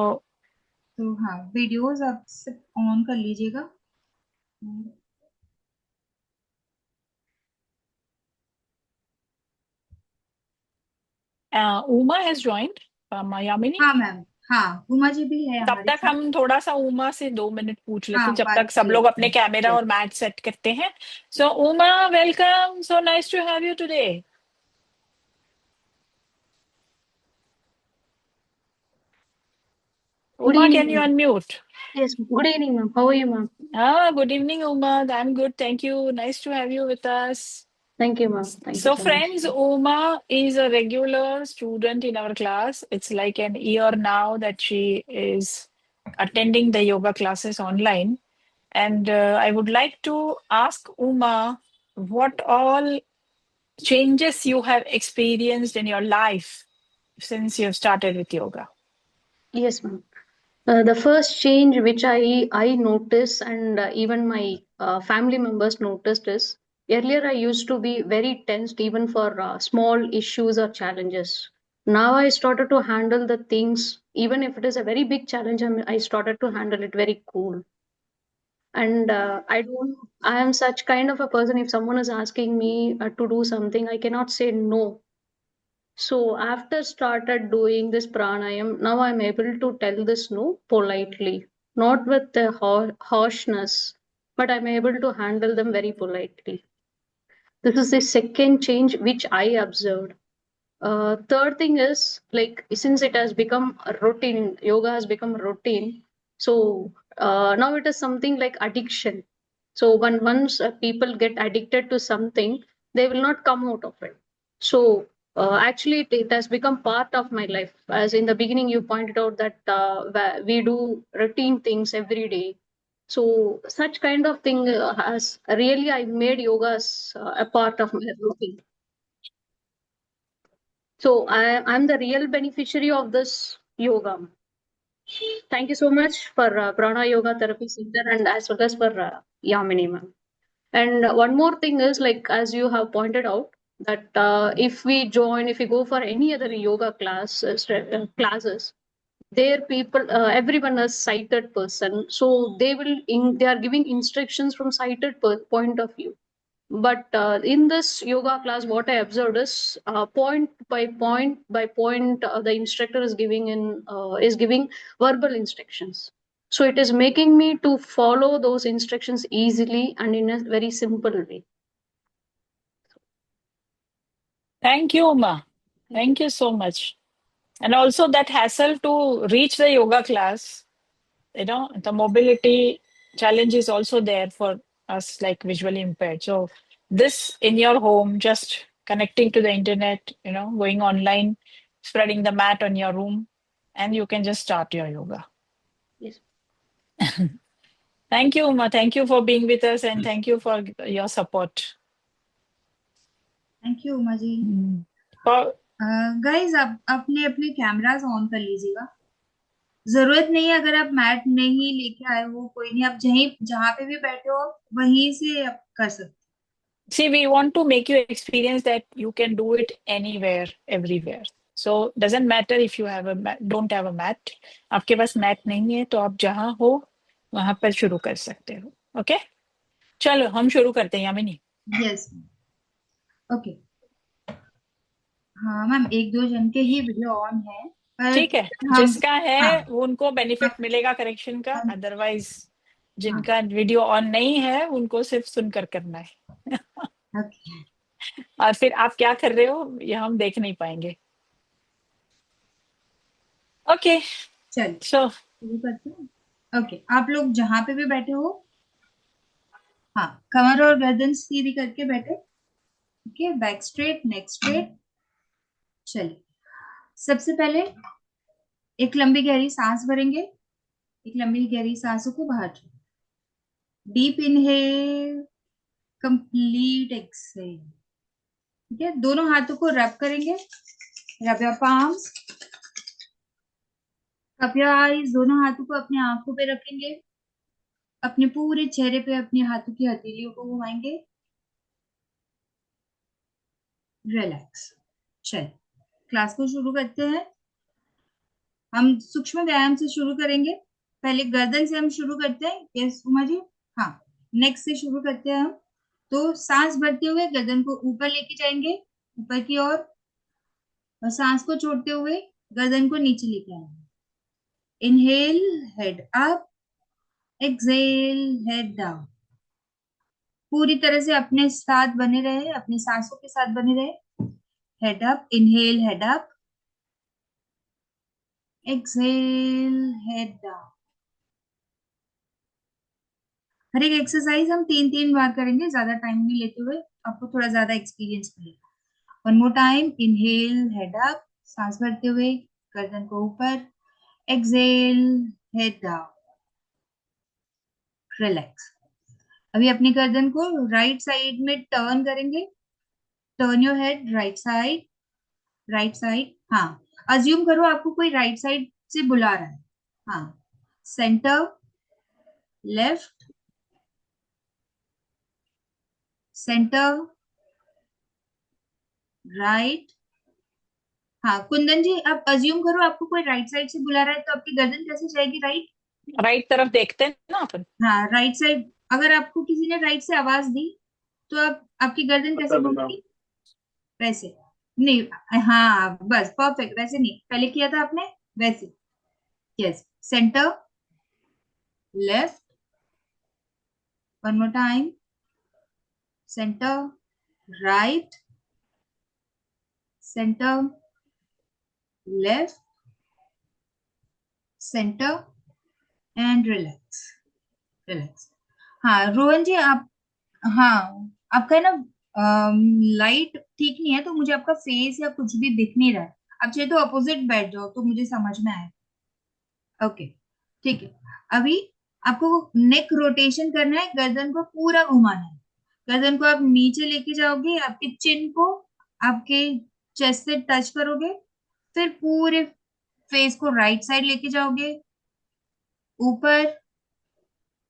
हाँ, वीडियोस आप सब ऑन कर लीजिएगा। Uma has joined, Yamini. हाँ मैम, हाँ उमा जी भी है। तब तक हम थोड़ा सा उमा से 2 मिनट पूछ लेते हैं, जब बात तक सब लोग अपने कैमरा और मैट सेट करते हैं। So Uma, welcome, so nice to have you today. Uma, can you unmute? Yes, good evening, ma'am. How are you, ma'am? Good evening, Uma. I'm good, thank you. Nice to have you with us. Thank you, ma'am. Thank you So so much. friends, Uma is a regular student in our class. It's like an year now that she is attending the yoga classes online. And I would like to ask Uma what all changes you have experienced in your life since you've started with yoga. Yes, ma'am. The first change which I noticed, and even my family members noticed, is earlier I used to be very tensed even for small issues or challenges. Now I started to handle the things, even if it is a very big challenge, I started to handle it very cool. And I am such kind of a person. If someone is asking me to do something, I cannot say no. So after started doing this pranayam, now I'm able to tell this no politely, not with the harshness, but I'm able to handle them very politely. This is the second change which I observed. Third thing is, like, since it has become a routine, yoga has become routine. So now it is something like addiction. So when once people get addicted to something, they will not come out of it. So actually, it has become part of my life. As in the beginning, you pointed out that we do routine things every day. So such kind of thing has really I made yoga as a part of my routine. So I'm the real beneficiary of this yoga. Thank you so much for Prana Yoga Therapy Center and as well as for Yamini ma'am. And one more thing is, like, as you have pointed out, that if we go for any other yoga classes, there people, everyone is sighted person. So they are giving instructions from sighted point of view. But in this yoga class, what I observed is point by point by point, the instructor is giving verbal instructions. So it is making me to follow those instructions easily and in a very simple way. Thank you, Uma. Thank you so much. And also that hassle to reach the yoga class, the mobility challenge is also there for us, like visually impaired. So this in your home, just connecting to the internet, going online, spreading the mat on your room, and you can just start your yoga. Yes. Thank you, Uma. Thank you for being with us and thank you for your support. Thank you Uma ji. For guys आप अपने अपने cameras on कर लीजिएगा। जरूरत नहीं है, अगर आप मैट नहीं लेके आए हो कोई नहीं, आप जहाँ पे भी बैठे हो वहीं से आप कर सकते। See, we want to make you experience that you can do it anywhere, everywhere. So doesn't matter if you don't have a mat. आपके पास मैट नहीं है तो आप जहाँ हो वहां पर शुरू कर सकते हो। ओके, चलो हम शुरू करते हैं यामिनी। Yes okay. हाँ मैम, एक दो जन के ही वीडियो ऑन है, पर ठीक है, जिसका है वो उनको बेनिफिट मिलेगा करेक्शन का, अदरवाइज जिनका वीडियो ऑन नहीं है उनको सिर्फ सुनकर करना है। और फिर आप क्या कर रहे हो ये हम देख नहीं पाएंगे। ओके चल शुरू करते हैं। ओके, आप लोग जहां पे भी बैठे हो, हाँ, कमर और गर्दन सीधी करके बैठे। ओके, बैक स्ट्रेट, नेक स्ट्रेट। चलिए, सबसे पहले एक लंबी गहरी सांस भरेंगे, एक लंबी गहरी सांसों को बाहर छोड़, डीप इनहेल, कंप्लीट एक्सहेल। ठीक है, दोनों हाथों को रब करेंगे, rub your palms, cup your eyes, दोनों हाथों को अपने आंखों पे रखेंगे, अपने पूरे चेहरे पे अपने हाथों की हथेलियों को घुमाएंगे, रिलैक्स। चल, क्लास को शुरू करते हैं। हम सूक्ष्म व्यायाम से शुरू करेंगे। पहले गर्दन से हम शुरू करते हैं। यस उमा जी, हाँ, नेक से शुरू करते हैं हम। तो सांस भरते हुए गर्दन को ऊपर लेके जाएंगे, ऊपर की ओर, और सांस को छोड़ते हुए गर्दन को नीचे लेके आएंगे। Inhale, head up, exhale, head down. पूरी तरह से अपने साथ बने रहे, अपनी सांसों के साथ बने रहे। Head up, inhale, head up, exhale, head down. हर एक एक्सरसाइज हम 3-3 बार करेंगे, ज्यादा टाइम नहीं लेते हुए, आपको थोड़ा ज्यादा एक्सपीरियंस मिलेगा। One more time, inhale head up, सांस भरते हुए गर्दन को ऊपर, एक्सहेल हेड डाउन, रिलैक्स। अभी अपनी गर्दन को राइट साइड में टर्न करेंगे, turn your head right side, right side. हाँ, अज्यूम करो आपको कोई राइट साइड से बुला रहा है। हाँ, सेंटर, लेफ्ट, सेंटर, राइट। हाँ कुंदन जी, आप अज्यूम करो आपको कोई राइट साइड से बुला रहा है, तो आपकी गर्दन कैसे जाएगी? राइट, राइट तरफ देखते हैं ना अपन। हाँ राइट साइड। अगर आपको किसी ने राइट से आवाज दी तो आप आपकी गर्दन कैसे घूमेगी? वैसे नहीं, हाँ बस परफेक्ट, वैसे नहीं, पहले किया था आपने वैसे। Yes, centre, left, one more time, centre, right, centre, left, centre and relax, relax. हाँ रोहन जी, आप, हाँ आपका है ना लाइट ठीक नहीं है, तो मुझे आपका फेस या कुछ भी दिख नहीं रहा है। आप चाहे तो अपोजिट बैठ जाओ तो मुझे समझ में आए। ओके ठीक है। अभी आपको नेक रोटेशन करना है, गर्दन को पूरा घुमाना है। गर्दन को आप नीचे लेके जाओगे, आपके चिन को आपके चेस्ट से टच करोगे, फिर पूरे फेस को राइट साइड लेके जाओगे, ऊपर,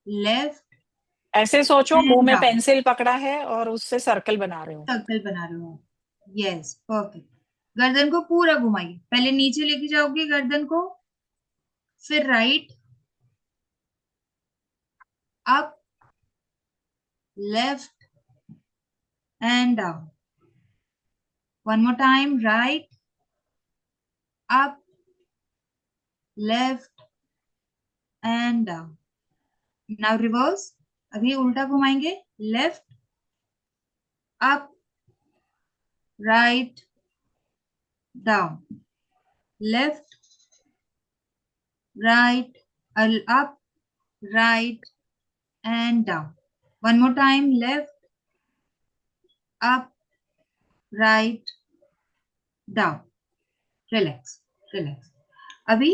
लेफ्ट ऐसे सोचो मुंह एंड में डाउन, पेंसिल पकड़ा है और उससे सर्कल बना रहे हो। सर्कल बना रहे हो। Yes perfect. गर्दन को पूरा घुमाइए, पहले नीचे लेके जाओगे गर्दन को, फिर right, up, left and down. One more time, right, up, left and down. Now reverse, अभी उल्टा घुमाएंगे, left, up, right, down, left, right, up, right and down. One more time, left, up, right, down, relax, relax. अभी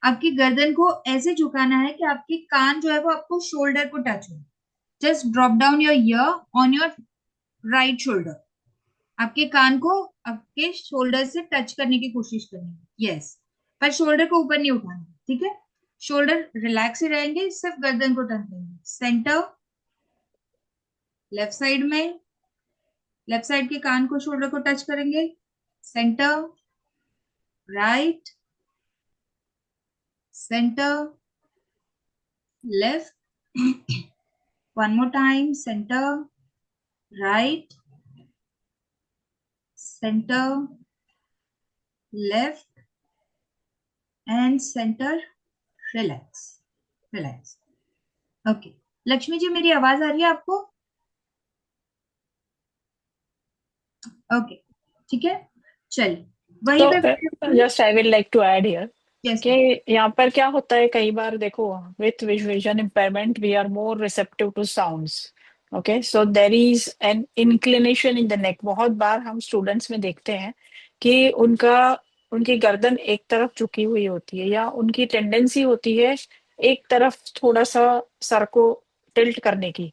आपकी गर्दन को ऐसे झुकाना है कि आपके कान जो है वो आपको शोल्डर को टच हो। Just drop down your year on your right shoulder. आपके कान को आपके शोल्डर से टच करने की कोशिश करनी है। यस, पर शोल्डर को ऊपर नहीं उठाना, ठीक है? शोल्डर रिलैक्स ही रहेंगे, सिर्फ गर्दन को टर्न करेंगे। सेंटर, लेफ्ट साइड में, लेफ्ट साइड के कान को शोल्डर को टच करेंगे। Centre, right, centre, left, one more time, centre, right, centre, left and centre, relax, relax. Okay Lakshmi ji, मेरी आवाज आ रही है आपको? ओके ठीक है, चलिए वहीं पे just I will like to add here Yes, कि यहाँ पर क्या होता है, कई बार देखो with vision impairment we are more receptive to sounds. Okay, so there is an inclination in the neck. बहुत बार हम स्टूडेंट्स में देखते हैं कि उनकी गर्दन एक तरफ झुकी हुई होती है, या उनकी टेंडेंसी होती है एक तरफ थोड़ा सा सर को टिल्ट करने की।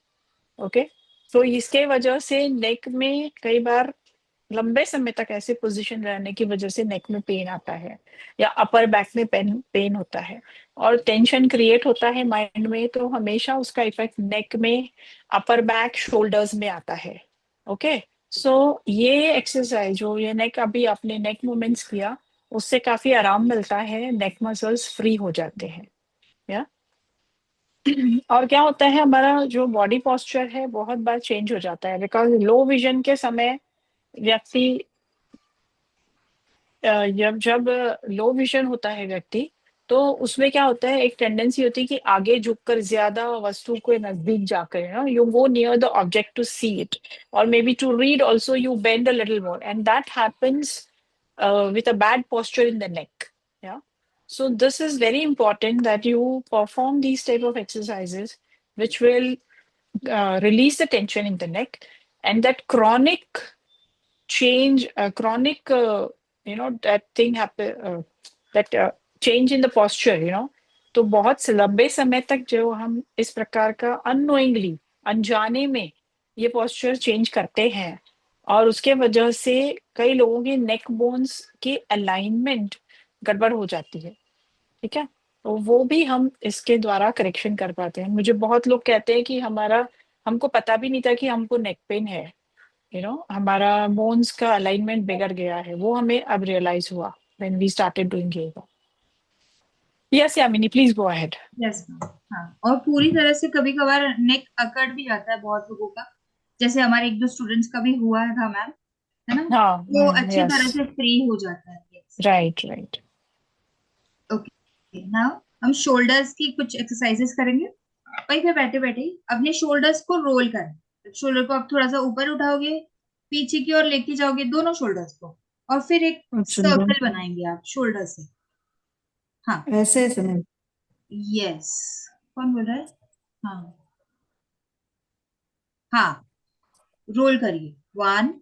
ओके, तो इसके वजह से नेक में कई बार लंबे समय तक ऐसे पोजीशन रहने की वजह से नेक में पेन आता है, या अपर बैक में पेन होता है, और टेंशन क्रिएट होता है माइंड में, तो हमेशा उसका इफेक्ट नेक में, अपर बैक, शोल्डर्स में आता है। ओके, सो ये एक्सरसाइज जो ये नेक, अभी आपने नेक मूवमेंट्स किया, उससे काफी आराम मिलता है, नेक मसल्स फ्री हो जाते हैं। या और क्या होता है, हमारा जो बॉडी पोस्चर है बहुत बार चेंज हो जाता है, बिकॉज लो विजन के समय व्यक्ति जब जब लो विजन होता है व्यक्ति, तो उसमें क्या होता है, एक टेंडेंसी होती है कि आगे झुककर ज्यादा वस्तु के नजदीक जाकर ना you go near the object to see it, और maybe to read also you bend a little more, and that happens with a bad posture in the neck. Yeah, so this is very important that you perform these type of exercises which will release the tension in the neck, and that chronic change, that thing happen, that change in the posture, तो बहुत लंबे समय तक जो हम इस प्रकार का अननोइंगली, अनजाने में ये पोस्चर चेंज करते हैं, और उसके वजह से कई लोगों के नेक बोन्स की अलाइनमेंट गड़बड़ हो जाती है, ठीक है, तो वो भी हम इसके द्वारा करेक्शन कर पाते हैं। मुझे बहुत लोग कहते हैं कि हमको पता भी नहीं था कि हमको नेक पेन है, हमारा बोन्स का अलाइनमेंट बिगड़ गया है, वो हमें अब रियलाइज हुआ when we started doing yoga. Yes Yamini, please go ahead. Yes ma'am. हाँ, और पूरी तरह से कभी कभार नेक अकड़ भी जाता है बहुत लोगों का, जैसे हमारे एक दो स्टूडेंट्स का भी हुआ था मैम, है ना, हाँ, वो अच्छी yes. तरह से फ्री हो जाता है। राइट। ओके, नाउ हम शोल्डर्स की कुछ एक्सरसाइजेस करेंगे। वहीं पे बैठे बैठे ही अपने शोल्डर्स को रोल करें। शोल्डर को आप थोड़ा सा ऊपर उठाओगे, पीछे की ओर लेके जाओगे दोनों शोल्डर्स को, और फिर एक सर्कल बनाएंगे आप शोल्डर से। हाँ, ऐसे समय यस, कौन बोल रहा है? हाँ, रोल करिए, 1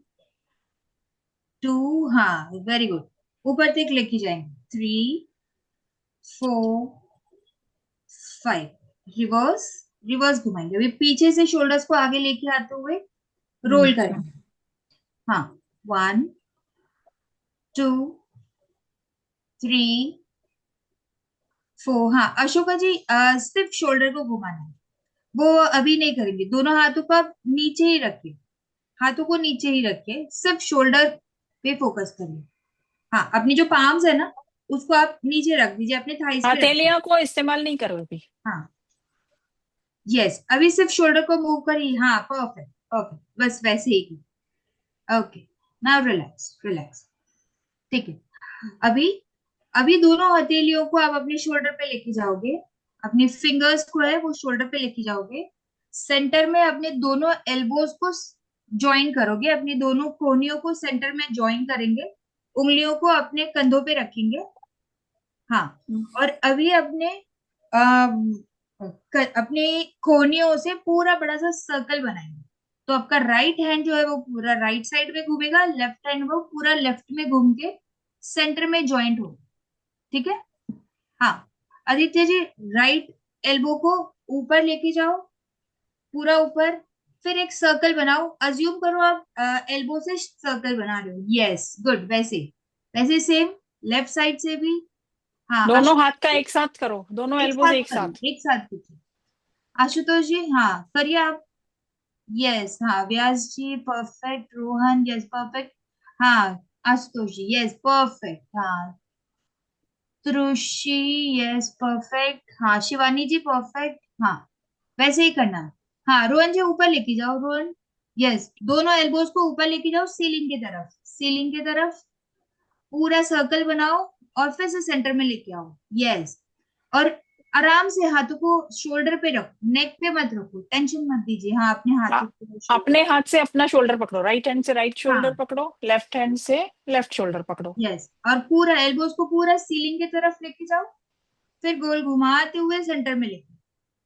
2, हाँ वेरी गुड, ऊपर तक लेके जाएंगे, 3 4 5, रिवर्स घुमाएंगे। अभी पीछे से शोल्डर्स को आगे लेके आते हुए रोल करेंगे। हाँ, 1 2 3 4। हाँ अशोका जी, सिर्फ शोल्डर को घुमाना है, वो अभी नहीं करेंगे। दोनों हाथों को आप नीचे ही रखिए, हाथों को नीचे ही रखिए, सिर्फ शोल्डर पे फोकस करिए। हाँ, अपनी जो पाम्स है ना, उसको आप नीचे रख दीजिए, अपने थाइस पे रखिए। हथेलियों को इस्तेमाल नहीं करो अभी। हाँ, यस, अभी सिर्फ शोल्डर को मूव करिए। हाँ, परफेक्ट, बस वैसे ही। ओके, नाउ रिलैक्स, ठीक है। अभी दोनों हथेलियों को आप अपने शोल्डर पे लेके जाओगे, अपने फिंगर्स को है वो शोल्डर पे लेके जाओगे, सेंटर में अपने दोनों एल्बोज को ज्वाइन करोगे, अपनी दोनों कोहनियों को सेंटर में ज्वाइन करेंगे, उंगलियों को अपने कंधों पे रखेंगे। हाँ, और अभी अपने कोहनियों से पूरा बड़ा सा सर्कल बनाएंगे। तो आपका राइट हैंड जो है वो पूरा राइट साइड में घूमेगा, लेफ्ट हैंड वो पूरा लेफ्ट में घूम के सेंटर में ज्वाइंट होगा, ठीक है। हाँ, आदित्य जी, राइट एल्बो को ऊपर लेके जाओ, पूरा ऊपर, फिर एक सर्कल बनाओ। अज्यूम करो आप एल्बो से सर्कल बना रहे हो। यस, गुड, वैसे सेम लेफ्ट साइड से भी। हाँ, दोनों हाथ का एक साथ करो, दोनों एल्बोज एक साथ कीजिए। आशुतोष जी, हाँ करिए आप। यस, हाँ व्यास जी परफेक्ट, रोहन यस परफेक्ट, हाँ आशुतोष जी यस परफेक्ट, हाँ त्रुषि यस परफेक्ट, हाँ शिवानी जी परफेक्ट, हाँ वैसे ही करना है। हाँ, रोहन जी ऊपर लेके जाओ, रोहन यस, दोनों एल्बोज को ऊपर लेके जाओ, सीलिंग की तरफ पूरा सर्कल बनाओ, और फिर से सेंटर में लेके आओ। यस, और आराम से हाथों को शोल्डर पे रखो, नेक पे मत रखो, टेंशन मत दीजिए। हाँ, अपने हाथ से अपना शोल्डर पकड़ो, राइट हैंड से राइट शोल्डर हाँ, पकड़ो, लेफ्ट हैंड से लेफ्ट शोल्डर पकड़ो। यस, और पूरा एल्बोज को पूरा सीलिंग की तरफ लेके जाओ, फिर गोल घुमाते हुए सेंटर में लेके,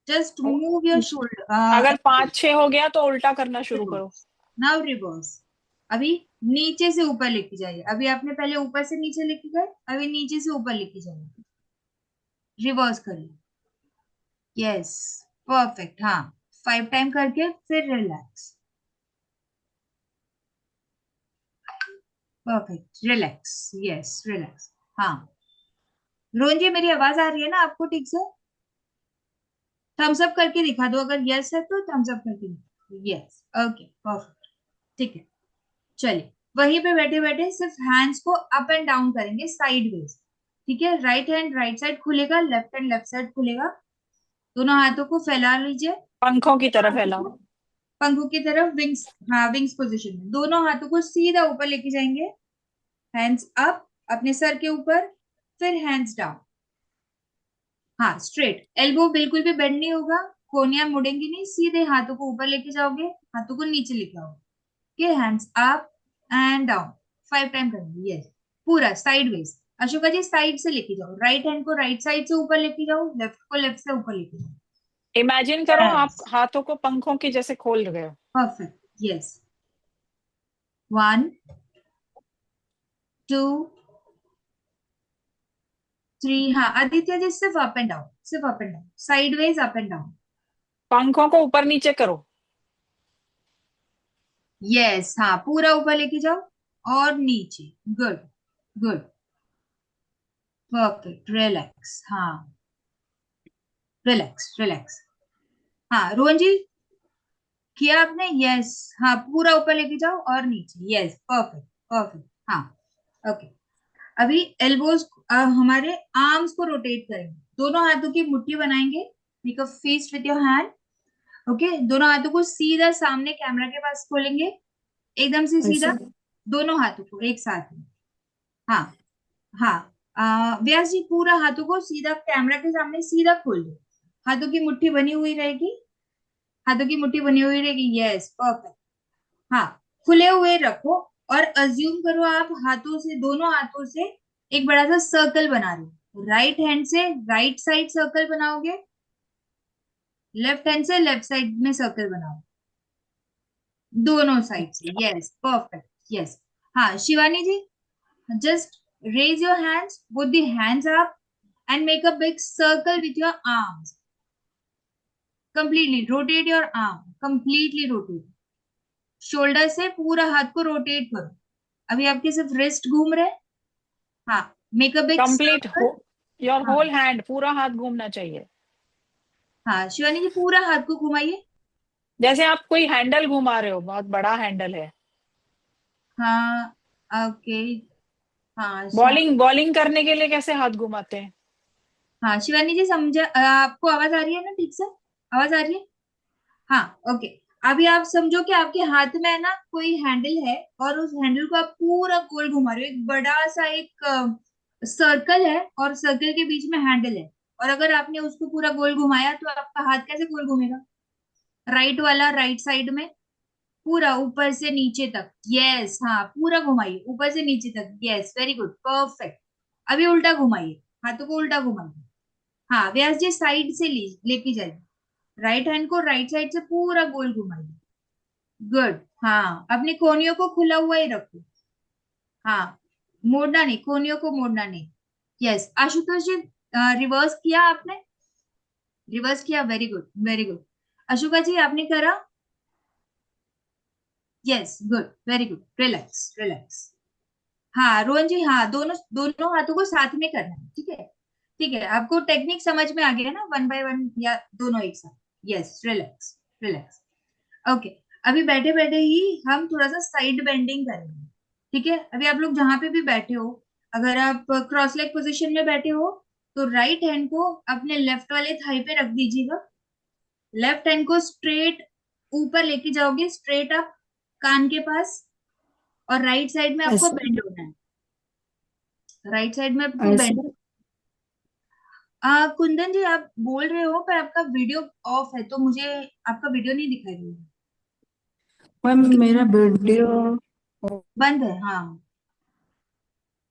जस्ट मूव योर शोल्डर। अगर 5-6 हो गया तो उल्टा करना शुरू करो। नाउ रिवर्स, अभी नीचे से ऊपर लेके जाइए। अभी आपने पहले ऊपर से नीचे लेके गए, अभी नीचे से ऊपर लेके जाइए, रिवर्स करिए। यस, परफेक्ट, हाँ 5 टाइम करके फिर relax, perfect, relax, yes relax. हाँ, रोहन जी, मेरी आवाज आ रही है ना आपको ठीक से? थम्स अप करके दिखा दो, अगर यस है तो थम्स अप करके दिखा दो। यस, ओके परफेक्ट, ठीक है। चलिए, वहीं पे बैठे बैठे सिर्फ हैंड्स को अप एंड डाउन करेंगे साइडवेज, ठीक है। राइट हैंड राइट साइड खुलेगा, लेफ्ट हैंड लेफ्ट साइड खुलेगा, दोनों हाथों को फैला लीजिए, पंखों की तरफ फैलाओ, पंखों की तरफ, विंग्स, हाँ विंग्स पोजीशन में। दोनों हाथों को सीधा ऊपर लेके जाएंगे, हैंड्स अप अपने सर के ऊपर, फिर हैंड्स डाउन। हाँ, स्ट्रेट, एल्बो बिल्कुल भी बेंड नहीं होगा, कोहनियां मुड़ेंगी नहीं, सीधे हाथों को ऊपर लेके जाओगे, हाथों को नीचे लेके आओगे, hands up and down, 5 time करेंगे। यस, पूरा साइडवेज। अशोका जी, साइड से लेके जाओ, राइट हैंड को राइट साइड से ऊपर लेके जाओ, लेफ्ट को लेफ्ट से ऊपर लेके जाओ। इमेजिन करो आप हाथों को पंखों के जैसे खोल रहे हो। Perfect, yes, 1 2 3। हाँ आदित्य जी, सिर्फ अप एंड डाउन, सिर्फ up and down, sideways up and down. पंखों को ऊपर नीचे करो। यस, हाँ पूरा ऊपर लेके जाओ और नीचे। Good good, perfect. रिलैक्स, हाँ रिलैक्स रिलैक्स। हाँ रोहन जी, किया आपने? यस, हाँ पूरा ऊपर लेके जाओ और नीचे। Yes, perfect perfect. हाँ ओके। अभी एल्बोज, हमारे आर्म्स को रोटेट करेंगे, दोनों हाथों की मुट्ठी बनाएंगे। Make a fist with your hand. Okay, दोनों हाथों को सीधा सामने कैमरा के पास खोलेंगे, एकदम से सीधा, दोनों हाथों को एक साथ में। हाँ हाँ, व्यास जी पूरा हाथों को सीधा कैमरा के सामने सीधा खोल दो, हाथों की मुट्ठी बनी हुई रहेगी, हाथों की मुट्ठी बनी हुई रहेगी। Yes, perfect. हाँ, खुले हुए रखो और अज्यूम करो आप हाथों से, दोनों हाथों से एक बड़ा सा सर्कल बना रहे हो। राइट हैंड से राइट साइड सर्कल बनाओगे, लेफ्ट हैंड से लेफ्ट साइड में सर्कल बनाओ, दोनों साइड से। Yes, perfect. यस। हाँ शिवानी जी, just raise your hands, put the hands up and make a big circle with your arms. Completely rotate your arm, completely rotate. Shoulder से पूरा हाथ को रोटेट करो। अभी आपके सिर्फ रिस्ट घूम रहे हैं। हाँ, make a big complete circle. Your हाँ होल हैंड, पूरा हाथ घूमना चाहिए। हाँ शिवानी जी, पूरा हाथ को घुमाइए। जैसे आप कोई हैंडल घुमा रहे हो, बहुत बड़ा हैंडल है। हाँ ओके। हाँ बॉलिंग बॉलिंग करने के लिए कैसे हाथ घुमाते हैं? हाँ शिवानी जी, समझा? आपको आवाज आ रही है ना ठीक से? आवाज आ रही है? हाँ ओके। अभी आप समझो कि आपके हाथ में है ना कोई हैंडल है, और उस हैंडल को आप पूरा गोल घुमा रहे हो। एक बड़ा सा एक सर्कल है और सर्कल के बीच में हैंडल है, और अगर आपने उसको पूरा गोल घुमाया तो आपका हाथ कैसे गोल घूमेगा? राइट वाला राइट साइड में, पूरा ऊपर से नीचे तक। यस, हाँ पूरा घुमाइए ऊपर से नीचे तक। Yes, very good, perfect. अभी उल्टा घुमाइए, हाथों को उल्टा घुमाइए। हाँ व्यास जी, साइड से लेके जाइए, राइट हैंड को राइट साइड से पूरा गोल घुमाइए। गुड। हाँ, अपनी कोहनियों को खुला हुआ ही रखो। हाँ, मोड़ना नहीं, कोहनियों को मोड़ना नहीं। यस, आशुतोष जी, रिवर्स किया आपने? रिवर्स किया, very good very good. Ashoka ji, आपने करा? Yes, good, very good. Relax relax. हाँ रोहन जी, हाँ दोनों दोनों हाथों को साथ में करना है, ठीक है? ठीक है, आपको टेक्निक समझ में आ गया ना, वन बाय वन या दोनों एक साथ? Yes, relax relax. ओके। अभी बैठे बैठे ही हम थोड़ा सा साइड बेंडिंग करेंगे, ठीक है? अभी आप लोग जहां पे भी बैठे हो, अगर आप क्रॉस लेग पोजीशन में बैठे हो तो राइट हैंड को अपने लेफ्ट वाले थाई पे रख दीजिएगा, लेफ्ट हैंड को स्ट्रेट ऊपर लेके जाओगे, स्ट्रेट अप कान के पास, और राइट साइड में आपको बेंड होना है, राइट साइड में आपको बेंड। कुंदन जी, आप बोल रहे हो पर आपका वीडियो ऑफ है, तो मुझे आपका वीडियो नहीं दिखाई दे रहा। मैम मेरा वीडियो बंद है, हाँ।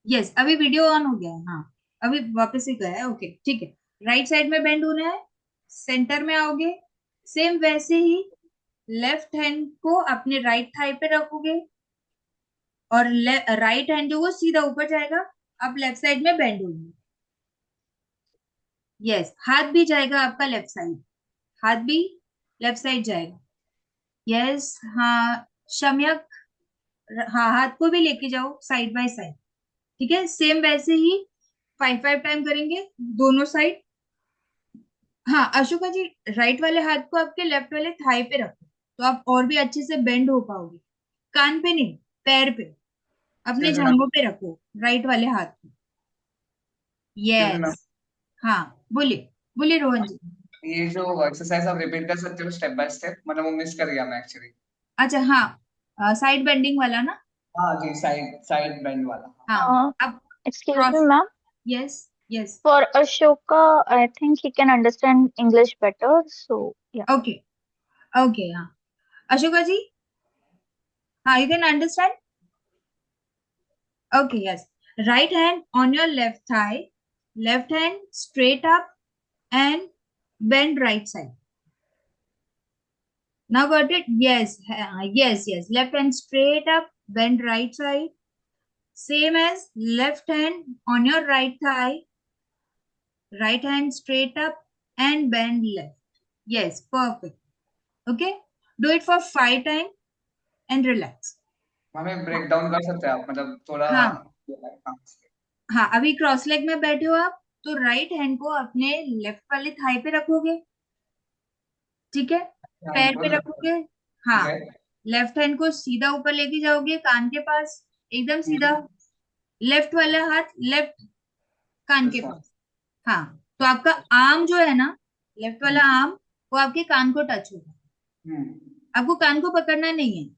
यस, अभी वीडियो ऑन हो गया है, हाँ अभी वापस से गया है। ओके ठीक है, राइट साइड में बेंड होना है, सेंटर में आओगे, सेम वैसे ही लेफ्ट हैंड को अपने राइट थाई पे रखोगे, और राइट हैंड जो वो सीधा ऊपर जाएगा, आप लेफ्ट साइड में बेंड होगी। यस, हाथ भी जाएगा आपका लेफ्ट साइड, हाथ भी लेफ्ट साइड जाएगा। यस, हाँ शम्यक, हाँ हाथ को भी लेके जाओ साइड बाय साइड, ठीक है? सेम वैसे ही 5-5 टाइम करेंगे दोनों साइड। हाँ अशोका जी, राइट वाले हाथ को आपके लेफ्ट वाले थाई पे रखो, तो आप और भी अच्छे से बेंड हो पाओगे। कान पे नहीं, पैर पे, अपने Excuse me, ma'am. जांघों पे रखो राइट वाले हाथ को। Excuse me, ma'am. यस, हाँ बोलिए बोलिए रोहन जी। ये जो एक्सरसाइज आप रिपीट कर सकते हो स्टेप बाय स्टेप, मतलब वो मिस कर गया मैं एक्चुअली। अच्छा हाँ, साइड बेंडिंग वाला ना? हाँ जी, साइड साइड बेंड वाला। हाँ, अब Excuse cross. me, ma'am. Yes yes, For Ashoka, I think he can understand English better. So, yeah. Okay okay. हाँ अशोका जी, हाँ you can understand? Okay, yes. Right hand on your left thigh, left hand straight up and bend right side. Now got it? Yes, yes, yes. Left hand straight up bend right side, same as left hand on your right thigh, right hand straight up and bend left. Yes, perfect. Okay, do it for 5 times and relax. हमें break down कर सकते हैं आप, मतलब थोड़ा हाँ हाँ, हाँ, अभी क्रॉस लेग में बैठे हो आप, तो राइट हैंड को अपने लेफ्ट वाले थाई पे रखोगे, ठीक है, पैर पे रखोगे, हाँ, लेफ्ट हैंड को सीधा ऊपर लेके जाओगे कान के पास, एकदम सीधा, लेफ्ट वाला हाथ लेफ्ट कान के पास, हाँ, तो आपका आर्म जो है ना, लेफ्ट वाला आर्म वो आपके कान को टच होगा, आपको कान को पकड़ना नहीं है,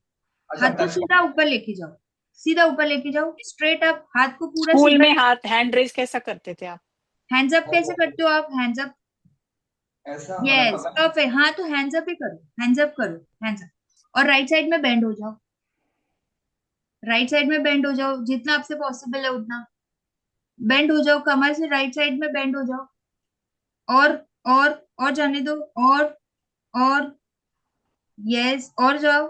हाथ को सीधा ऊपर लेके जाओ, सीधा ऊपर लेके जाओ, स्ट्रेट अप, हाथ को पूरा स्कूल सीधा, में हाथ हैंड रेज कैसा करते थे आप? हैंड्स अप कैसे करते हो आप? हैंड्स अप, ऐसा यस परफेक्ट, हाँ, तो हैंड्स अप ही करो, हैंड्स अप करो, हैंड्स अप, और राइट साइड में बेंड हो जाओ, राइट साइड में बेंड हो जाओ, जितना आपसे पॉसिबल है उतना बेंड हो जाओ, कमर से राइट साइड में बेंड हो जाओ, और और जाने दो, और यस, और जाओ,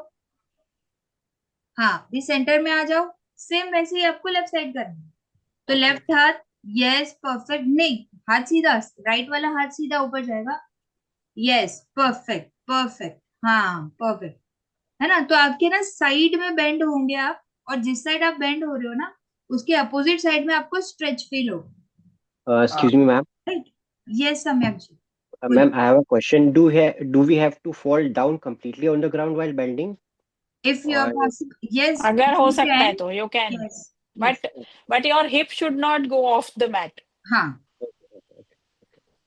हाँ, भी सेंटर में आ जाओ, सेम वैसे ही आपको लेफ्ट साइड करना है, तो लेफ्ट हाथ, यस परफेक्ट, नहीं, हाथ सीधा, राइट वाला हाथ सीधा ऊपर जाएगा, यस परफेक्ट परफेक्ट, हाँ परफेक्ट, है ना, तो आपके ना साइड में बेंड होंगे आप, और जिस साइड आप बेंड हो रहे हो ना, उसके अपोजिट साइड में आपको स्ट्रेच फील होगा, Excuse me, ma'am. Right, yes सम्यक जी, Ma'am, I have a question. Do we have to fall down completely on the ground while bending? If you are Or possible, yes अगर हो you सकता है can, तो you can, yes, but your hip should not go off the mat. हाँ,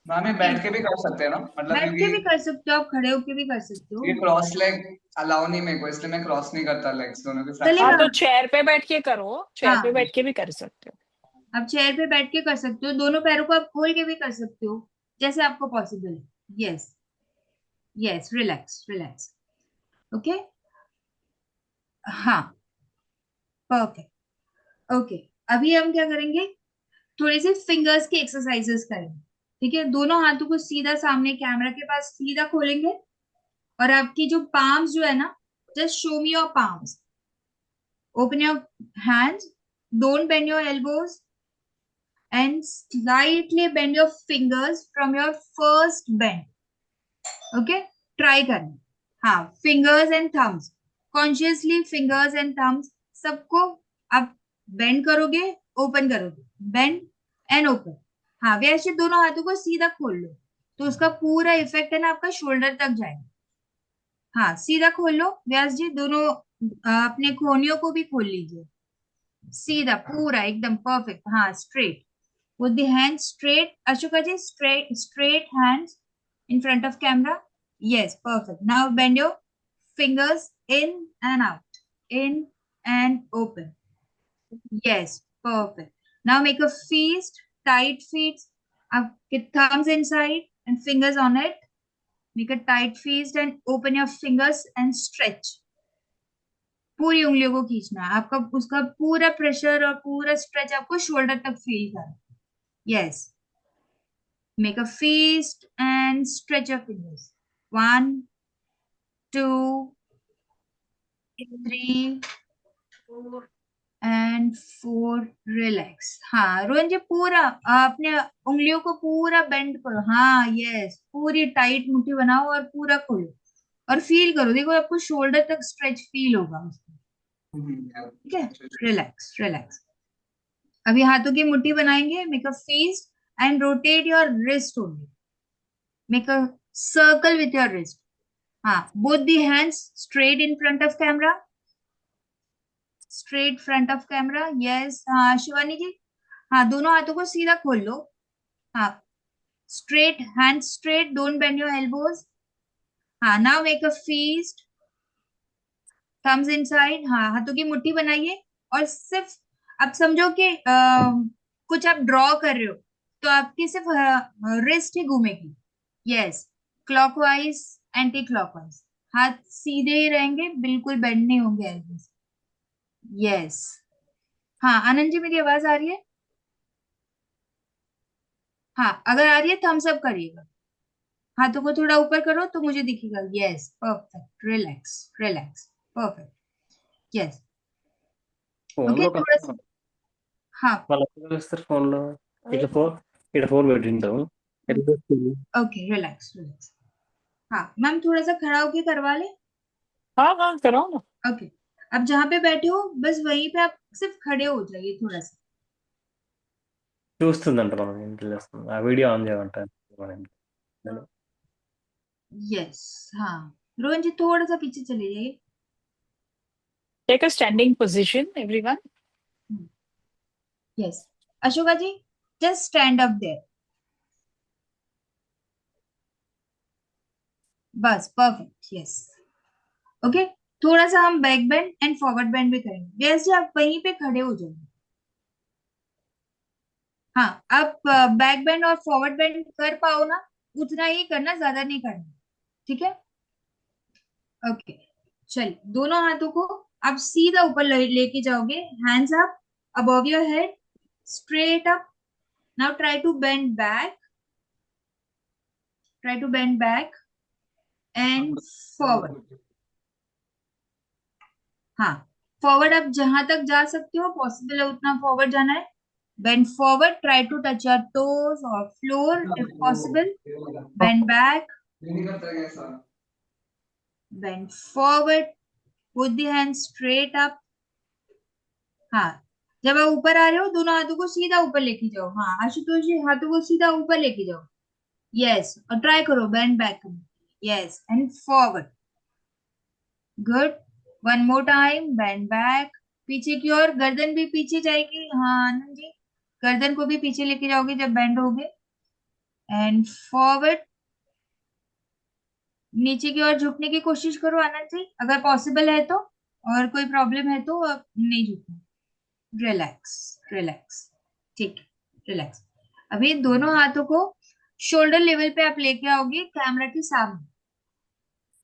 हमें बैठ के भी कर सकते हैं ना, मतलब बैठ के भी कर सकते हो आप, खड़े होके भी कर सकते हो, ये क्रॉस लेग अलाउ नहीं मेरे को, इसलिए मैं क्रॉस नहीं करता लेग्स दोनों के चलेगा। हाँ, तो चेयर पे बैठ के करो, चेयर हाँ, पे बैठ के भी कर सकते हो। आप चेयर पे बैठ के कर सकते हो, दोनों पैरों को आप खोल के भी कर सकते हो, जैसे आपको पॉसिबल है, yes yes, relax relax, okay, हाँ परफेक्ट, ओके, अभी हम क्या करेंगे, थोड़े से फिंगर्स की एक्सरसाइजेस करेंगे, ठीक है, दोनों हाथों को सीधा सामने कैमरा के पास सीधा खोलेंगे, और आपकी जो पाम्स जो है ना, just show me your palms, open your hands, don't bend your elbows, and slightly bend your fingers from your first bend. Okay, try करना, हाँ, fingers and thumbs, consciously fingers and thumbs सबको आप bend करोगे, open करोगे, bend and open, हाँ, वैसे दोनों हाथों को सीधा खोल लो, तो उसका पूरा इफेक्ट है ना आपका शोल्डर तक जाएगा, हाँ, सीधा खोल लो व्यास जी, दोनों अपने खोनियों को भी खोल लीजिए, सीधा पूरा एकदम परफेक्ट, हाँ, straight, with the hands straight, Ashoka ji, straight hands in front of camera, yes perfect, now bend your fingers in and out, in and open, yes perfect, now make a fist, tight fist, get thumbs inside and fingers on it, make a tight fist and open your fingers and stretch, पूरी उंगलियों को खींचना है आपका, उसका पूरा pressure और पूरा स्ट्रेच आपको शोल्डर तक फील करना, yes, make a fist and stretch your fingers, 1 2 3 and 4, relax, हाँ रोहन जी, पूरा अपने उंगलियों को पूरा बेंड करो, हाँ यस, पूरी टाइट मुट्ठी बनाओ और पूरा खोलो और फील करो, देखो आपको शोल्डर तक स्ट्रेच फील होगा उसको, ठीक है, रिलैक्स रिलैक्स, अभी हाथों की मुट्ठी बनाएंगे, make a feast and rotate your wrist only, make a circle with your wrist, both the hands straight in front of camera, straight front of camera, yes, Shivani ji, दोनों हाथों को सीधा खोल लो, straight, hands straight, don't bend your elbows, now make a fist, thumbs inside, हाथों की मुट्ठी बनाइए, और सिर्फ आप समझो कि कुछ आप ड्रॉ कर रहे हो, तो आपकी सिर्फ रिस्ट ही घूमेगी, यस, क्लॉकवाइज एंटी क्लॉकवाइज, हाथ सीधे ही रहेंगे, बिल्कुल बेंड नहीं होंगे एल्बोस, यस, आनंद जी मेरी आवाज आ रही है, अगर आ रही है थम्स अप करिएगा, हाथों को थोड़ा ऊपर करो तो मुझे दिखेगा, yes perfect, relax relax, perfect, yes, okay थोड़ा सा हाँ ఫోన్లో ఇక్కడ ఫోన్ పెట్టింటాం ओके रिलैक्स रिलैक्स हाँ मैम थोड़ा सा खड़ा होके करवा ले हाँ हाँ कराओ ना। ओके अब जहाँ पे बैठे हो बस वहीं पे आप सिर्फ खड़े हो जाइए थोड़ा सा చూస్తుందంట మనం ఇంట్లో చేస్తుంది ఆ వీడియో ఆన్ చేయమంట మన ఇంట్లో. यस हाँ रोहन जी थोड़ा सा पीछे चले जाइए Take a standing position, everyone. Yes Ashoka ji just stand up there बस परफेक्ट यस ओके थोड़ा सा हम back bend and forward bend भी करेंगे व्यास जी आप वहीं पे खड़े हो जाइए हाँ आप बैक बेंड और फॉरवर्ड बेंड कर पाओ ना उतना ही करना ज्यादा नहीं करना ठीक है ओके चलिए दोनों हाथों को आप सीधा ऊपर लेके जाओगे hands up above your head straight up now try to bend back and forward हाँ फॉरवर्ड आप जहां तक जा सकते हो पॉसिबल है उतना फॉरवर्ड जाना है bend forward try to touch your toes और floor if possible bend back bend forward put the hand straight up हाँ जब आप ऊपर आ रहे हो दोनों हाथों को सीधा ऊपर लेके जाओ हाँ आशुतोष जी हाथों को सीधा ऊपर लेके जाओ यस और ट्राई करो bend back yes and forward good one more time bend back पीछे की ओर गर्दन भी पीछे जाएगी हाँ आनंद जी गर्दन को भी पीछे लेके जाओगे जब बेंड होगे एंड फॉरवर्ड नीचे की ओर झुकने की कोशिश करो आनंद जी अगर पॉसिबल है तो और कोई प्रॉब्लम है तो आप नहीं झुकना रिलैक्स रिलैक्स ठीक है रिलैक्स अभी दोनों हाथों को शोल्डर लेवल पे आप लेके आओगे कैमरा के सामने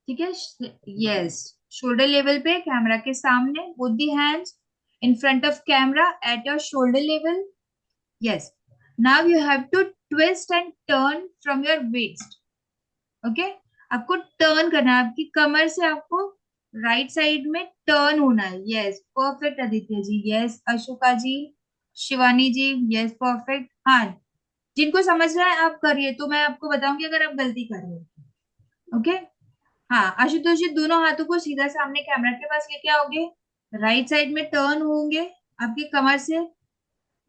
ठीक है यस शोल्डर लेवल पे कैमरा के सामने both the hands in front of camera at your shoulder level yes now you have to twist and turn from your waist okay आपको टर्न करना है आपकी कमर से आपको राइट साइड में टर्न होना है yes perfect Aditya ji yes Ashoka जी शिवानी जी यस परफेक्ट हाँ जिनको समझ रहा है आप करिए तो मैं आपको बताऊंगी अगर आप गलती कर रहे हो ओके हाँ आशुतोष जी दोनों हाथों को सीधा सामने कैमरा के पास लेके आओगे राइट साइड में टर्न होंगे आपकी कमर से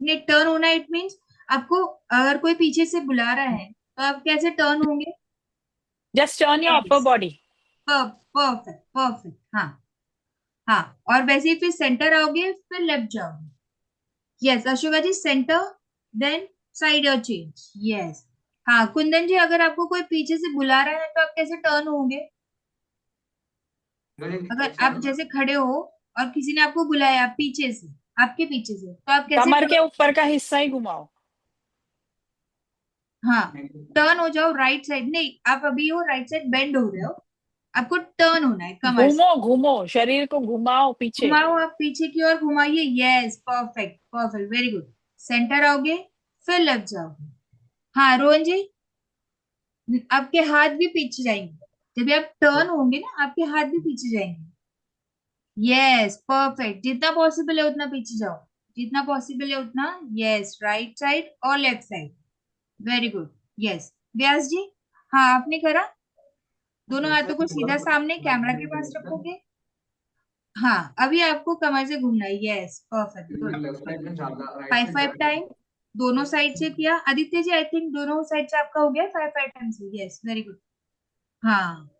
ने टर्न होना इट मींस आपको अगर कोई पीछे से बुला रहा है तो आप कैसे टर्न होंगे Just turn your upper body. Perfect perfect हाँ हाँ और वैसे ही फिर सेंटर आओगे फिर लेफ्ट जाओगे यस अशोका जी सेंटर देन साइड और चेंज यस हाँ कुंदन जी अगर आपको कोई पीछे से बुला रहा है तो आप कैसे टर्न होंगे अगर आप जैसे खड़े हो और किसी ने आपको बुलाया पीछे से आपके पीछे से तो आप कैसे कमर के ऊपर का हिस्सा ही घुमाओ हाँ टर्न हो जाओ राइट साइड नहीं आप अभी हो राइट साइड बेंड हो रहे हो आपको टर्न होना है कमर से घूमो शरीर को घुमाओ पीछे घुमाओ आप पीछे की ओर घुमाइए yes perfect perfect very good centre आओगे फिर लेफ्ट जाओगे हाँ रोहन जी आपके हाथ भी पीछे जाएंगे जब भी आप टर्न होंगे ना आपके हाथ भी पीछे जाएंगे यस परफेक्ट जितना पॉसिबल है उतना पीछे जाओ जितना पॉसिबल है उतना यस राइट साइड और left side very good yes Vyas ji हाँ आपने करा दोनों हाथों को सीधा सामने कैमरा के पास रखोगे हाँ अभी आपको कमर से घूमना है यस परफेक्ट गुड 5 टाइम दोनों साइड से किया आदित्य जी आई थिंक दोनों साइड से आपका हो गया 5 टाइम से यस वेरी गुड हाँ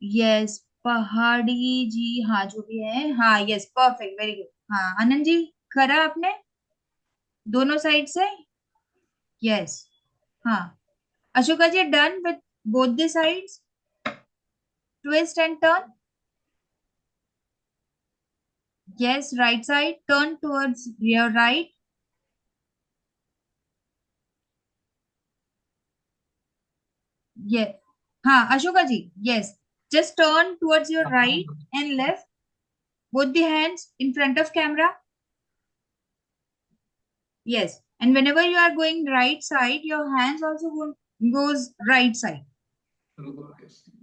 यस पहाड़ी जी हाँ जो भी है हाँ यस परफेक्ट वेरी गुड हाँ आनंद जी करा आपने दोनों साइड से यस हाँ Ashoka ji done with both the sides twist and turn yes right side turn towards your right yeah हाँ अशोका जी yes just turn towards your right and left both the hands in front of camera yes and whenever you are going right side your hands also goes right side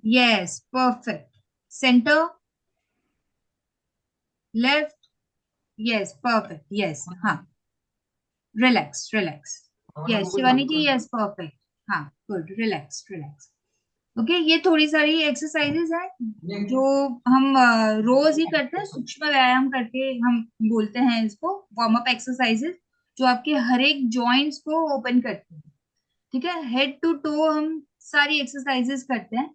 yes perfect center left, yes perfect, yes, हाँ, relax relax, yes Shivani जी, yes perfect, हाँ good, relax relax. Okay, ये थोड़ी सारी exercises हैं जो हम रोज ही करते हैं, सूक्ष्म व्यायाम करके हम बोलते हैं इसको, वार्म अप एक्सरसाइजेज, जो आपके हर एक जॉइंट्स को ओपन करते हैं। ठीक है, हेड टू टो हम सारी एक्सरसाइजेस करते हैं,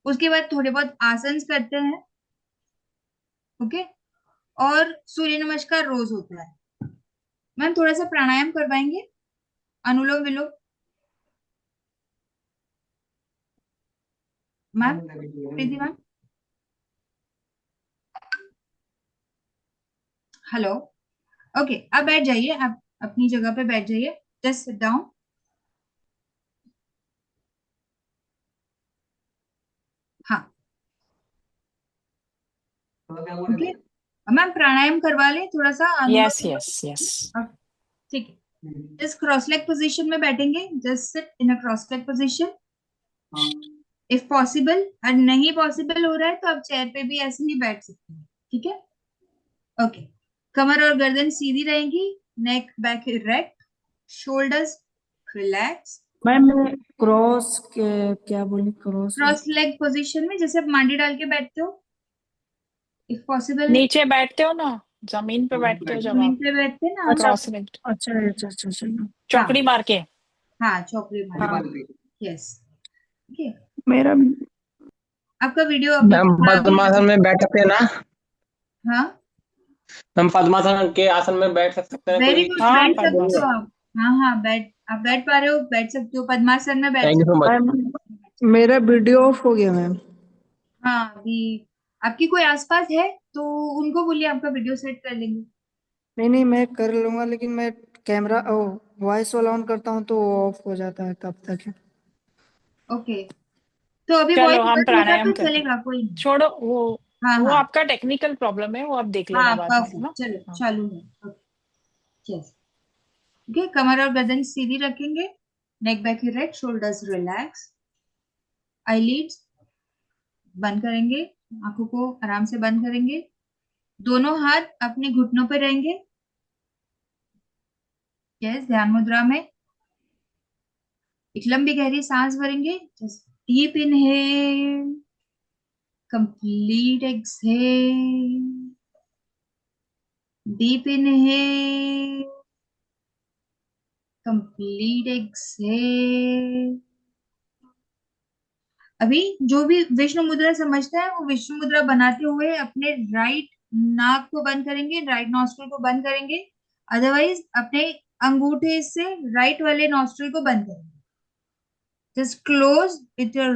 उसके बाद थोड़े बहुत आसन करते हैं। ओके, और सूर्य नमस्कार रोज होता है। मैम थोड़ा सा प्राणायाम करवाएंगे, अनुलोम विलोम। मैम प्रीति मैम, हेलो, ओके, आप बैठ जाइए, आप अपनी जगह पे बैठ जाइए, जस्ट सिट डाउन। हाँ, ओके मैम, प्राणायाम करवा ले थोड़ा सा, अनुलोम Yes, yes, yes. विलोम। ठीक है, जस्ट क्रॉस लेग पोजीशन में बैठेंगे, just sit in a cross leg position if possible, और नहीं पॉसिबल हो रहा है तो आप चेयर पे भी ऐसे ही बैठ सकते हैं। ठीक है, ओके, कमर और गर्दन सीधी रहेंगी, नेक back erect, shoulders relax. Ma'am मैं क्रॉस के क्या बोली क्रॉस क्रॉस लेग पोजीशन में जैसे आप मांडी डाल के बैठते हो, इफ पॉसिबल है। नीचे बैठते हो ना, जमीन पे बैठते हो जब जमीन आप, पे बैठते हैं ना, अच्छा क्रॉस लेग, अच्छा अच्छा अच्छा अच्छा चौकड़ी मार के। हाँ चौकड़ी मार, हाँ यस। ओके, मेरा आपका वीडियो अभी मैम अभी पद्मासन में बैठ सकते हैं ना? हाँ हम पद्मासन के आसन में बैठ सकते हैं, वेरी कोई गुड, हाँ, बैठ सकते हो पद्मासन। आप। हाँ हाँ, बैठ, आप बैठ पा रहे हो, बैठ सकते हो, पद्मासन में बैठ थैंक यू सकते सो मच। मैम मेरा वीडियो ऑफ हो गया मैम। हो। हाँ, अभी आपकी कोई आसपास है तो उनको बोलिए, आपका वीडियो सेट कर लेंगे। नहीं नहीं मैं कर लूंगा, लेकिन मैं कैमरा ओ वॉइस वाला ऑन करता हूँ तो ऑफ हो जाता है तब तक। ओके, तो अभी चलो वॉइस हम बंद होगा प्राणायाम तो करते हैं। चलेगा, कोई नहीं। छोड़ो वो हाँ वो हाँ आपका टेक्निकल प्रॉब्लम है, वो आप देख हाँ, लेना बाद में, है परफेक्ट, ना। चलो हाँ। चालू है। ओके, यस, ओके, कमर और गर्दन सीधी रखेंगे, नेक back erect, shoulders relax, eyelids बंद करेंगे, आंखों को आराम से बंद करेंगे, दोनों हाथ अपने घुटनों पे रहेंगे। यस, ध्यान मुद्रा में एक लंबी गहरी सांस भरेंगे, just deep inhale, complete exhale, deep inhale, complete exhale. अभी जो भी विष्णु मुद्रा समझता है वो विष्णु मुद्रा बनाते हुए अपने राइट नाक को बंद करेंगे, राइट नॉस्ट्रिल को बंद करेंगे, अदरवाइज अपने अंगूठे से राइट वाले नॉस्ट्रिल को बंद करेंगे। Just close with your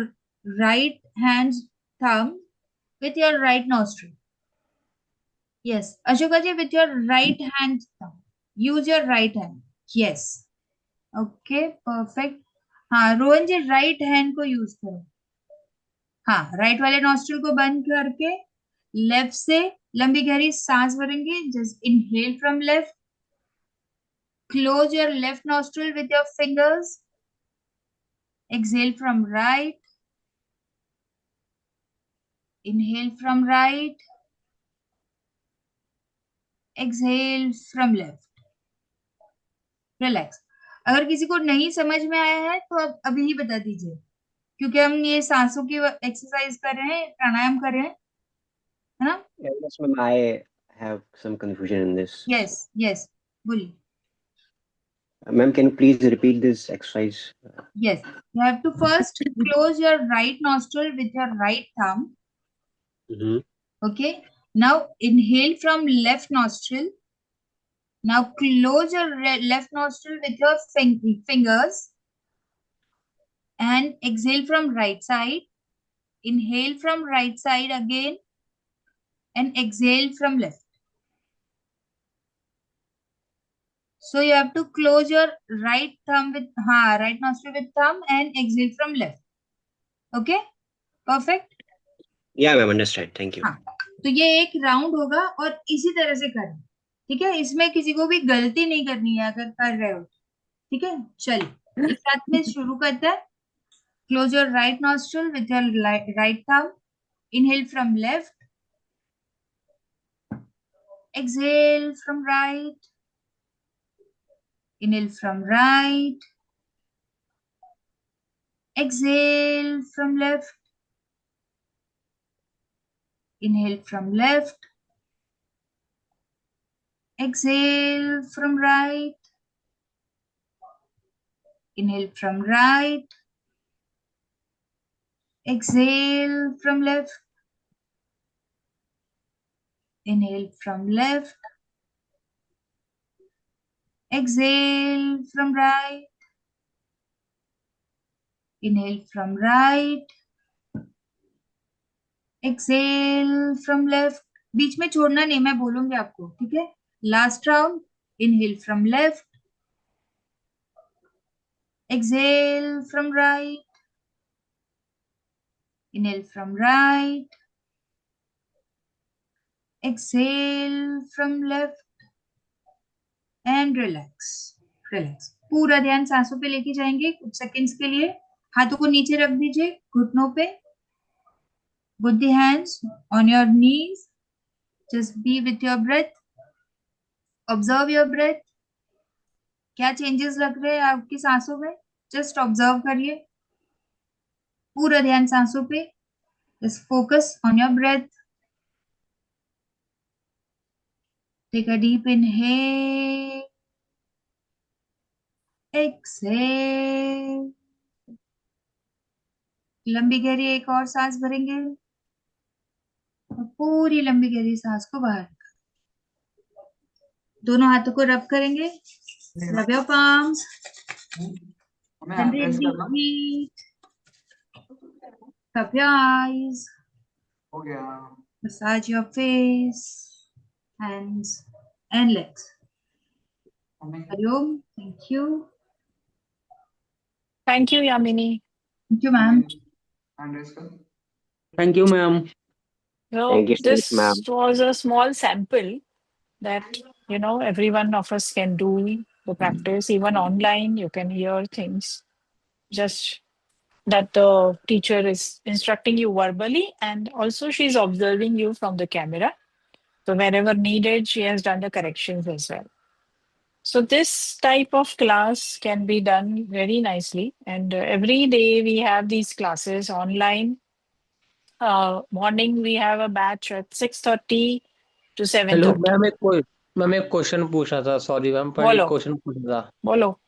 right hand thumb with your right nostril. Yes, Ashoka ji, with your right hand thumb. Use your right hand. Yes. Okay, perfect. हाँ रोहन जी, राइट हैंड को use करो। हाँ, right वाले nostril को बंद करके left से लंबी गहरी सांस भरेंगे, just inhale from left, close your left nostril with your fingers, exhale from right, inhale from right, exhale from left, relax. अगर किसी को नहीं समझ में आया है तो अब अभी ही बता दीजिए, क्योंकि हम ये सांसों की एक्सरसाइज कर रहे हैं, प्राणायाम कर रहे हैं, है ना। Yes, ma'am, I have some confusion in this. Yes yes, बोलिए। Ma'am, can you please repeat this exercise? Yes, you have to first close your right nostril with your right thumb. Mm-hmm. Okay, now inhale from left nostril, now close your left nostril with your fingers and exhale from right side, inhale from right side again and exhale from left. So you have to close your right thumb with right nostril with thumb and exhale from left. Okay, perfect. Yeah, ma'am, understand. Thank you. हाँ, तो ये एक round होगा और इसी तरह से करें, ठीक है। इसमें किसी को भी गलती नहीं करनी है अगर कर रहे हो, ठीक है। चलिए एक साथ में शुरू करते हैं। Close your right nostril with your right thumb. Inhale from left. Exhale from right. Inhale from right. Exhale from left. Inhale from left. Exhale from right. Inhale from right. Exhale from left. Inhale from left. Exhale from right. Inhale from right. Exhale from left. बीच में छोड़ना नहीं, मैं बोलूंगी आपको, ठीक है? Last round. Inhale from left. Exhale from right. Inhale from right. Exhale from left. And relax. Relax. पूरा ध्यान सांसों पे लेके जाएंगे कुछ सेकंड्स के लिए. हाथों को नीचे रख दीजिए घुटनों पे. Put the hands on your knees. Just be with your breath. Observe your breath. क्या चेंजेस लग रहे हैं आपकी सांसों में? जस्ट ऑब्जर्व करिए. पूरा ध्यान सांसों पे. Just focus on your breath. Take a deep inhale. Exhale. लंबी गहरी एक और सांस भरेंगे और पूरी लंबी गहरी सांस को बाहर. दोनों हाथों को रब करेंगे. Rub your palms. Generate deep breath. Cup your eyes. Massage your face, hands, and legs. Hariom. Thank you. Thank you, Yamini. Thank you, ma'am. Thank you, ma'am. So Thank you so much, this ma'am. was a small sample that every one of us can do the practice. Even online, you can hear things. Just that the teacher is instructing you verbally, and also she's observing you from the camera. So wherever needed, she has done the corrections as well. So this type of class can be done very nicely, and every day we have these classes online. Morning we have a batch at 6:30 to hello 7:30. Ma'am एक question पूछना था. Sorry ma'am, पर एक बोलो question पूछना था. बोलो.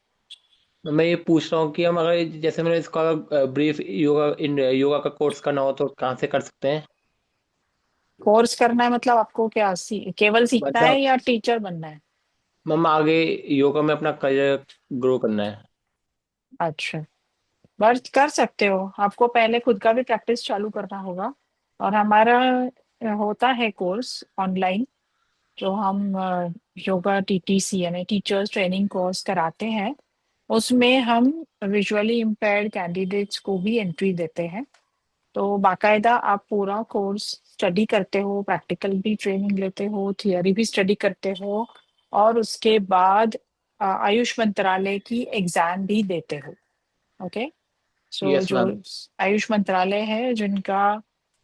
मैं ये पूछ रहा हूँ कि हम अगर जैसे मैंने इसका ब्रीफ योगा का कोर्स करना हो तो कहाँ से कर सकते हैं? कोर्स करना है मतलब आपको क्या केवल सीखना है मतलब या टीचर बनना है? मैम आगे योगा में अपना करियर ग्रो करना है. अच्छा, बस कर सकते हो. आपको पहले खुद का भी प्रैक्टिस चालू करना होगा. और हमारा होता है कोर्स ऑनलाइन जो हम योगा टीटीसी यानी टीचर्स ट्रेनिंग कोर्स कराते हैं. उसमें हम विजुअली इम्पेयर्ड कैंडिडेट्स को भी एंट्री देते हैं. तो बाकायदा आप पूरा कोर्स स्टडी करते हो, प्रैक्टिकल भी ट्रेनिंग लेते हो, थियरी भी स्टडी करते हो, और उसके बाद आयुष मंत्रालय की एग्जाम भी देते हो. ओके, सो यस जो मैम. आयुष मंत्रालय है जिनका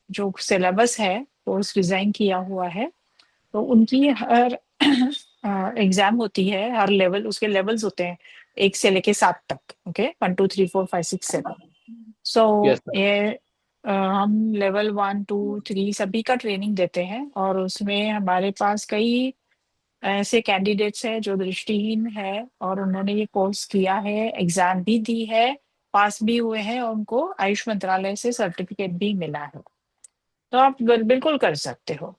जो सिलेबस है कोर्स डिजाइन किया हुआ है, तो उनकी हर एग्जाम होती है. हर लेवल, उसके लेवल्स होते हैं 1 से लेके 7 तक. ओके, 1 2 3 4 5 6 7. So yes ma'am. ये हम लेवल 1 2 3 सभी का ट्रेनिंग देते हैं. और उसमें हमारे पास कई ऐसे कैंडिडेट्स हैं जो दृष्टिहीन है और उन्होंने ये कोर्स किया है, एग्जाम भी दी है, पास भी हुए हैं, और उनको आयुष मंत्रालय से सर्टिफिकेट भी मिला है. तो आप बिल्कुल कर सकते हो.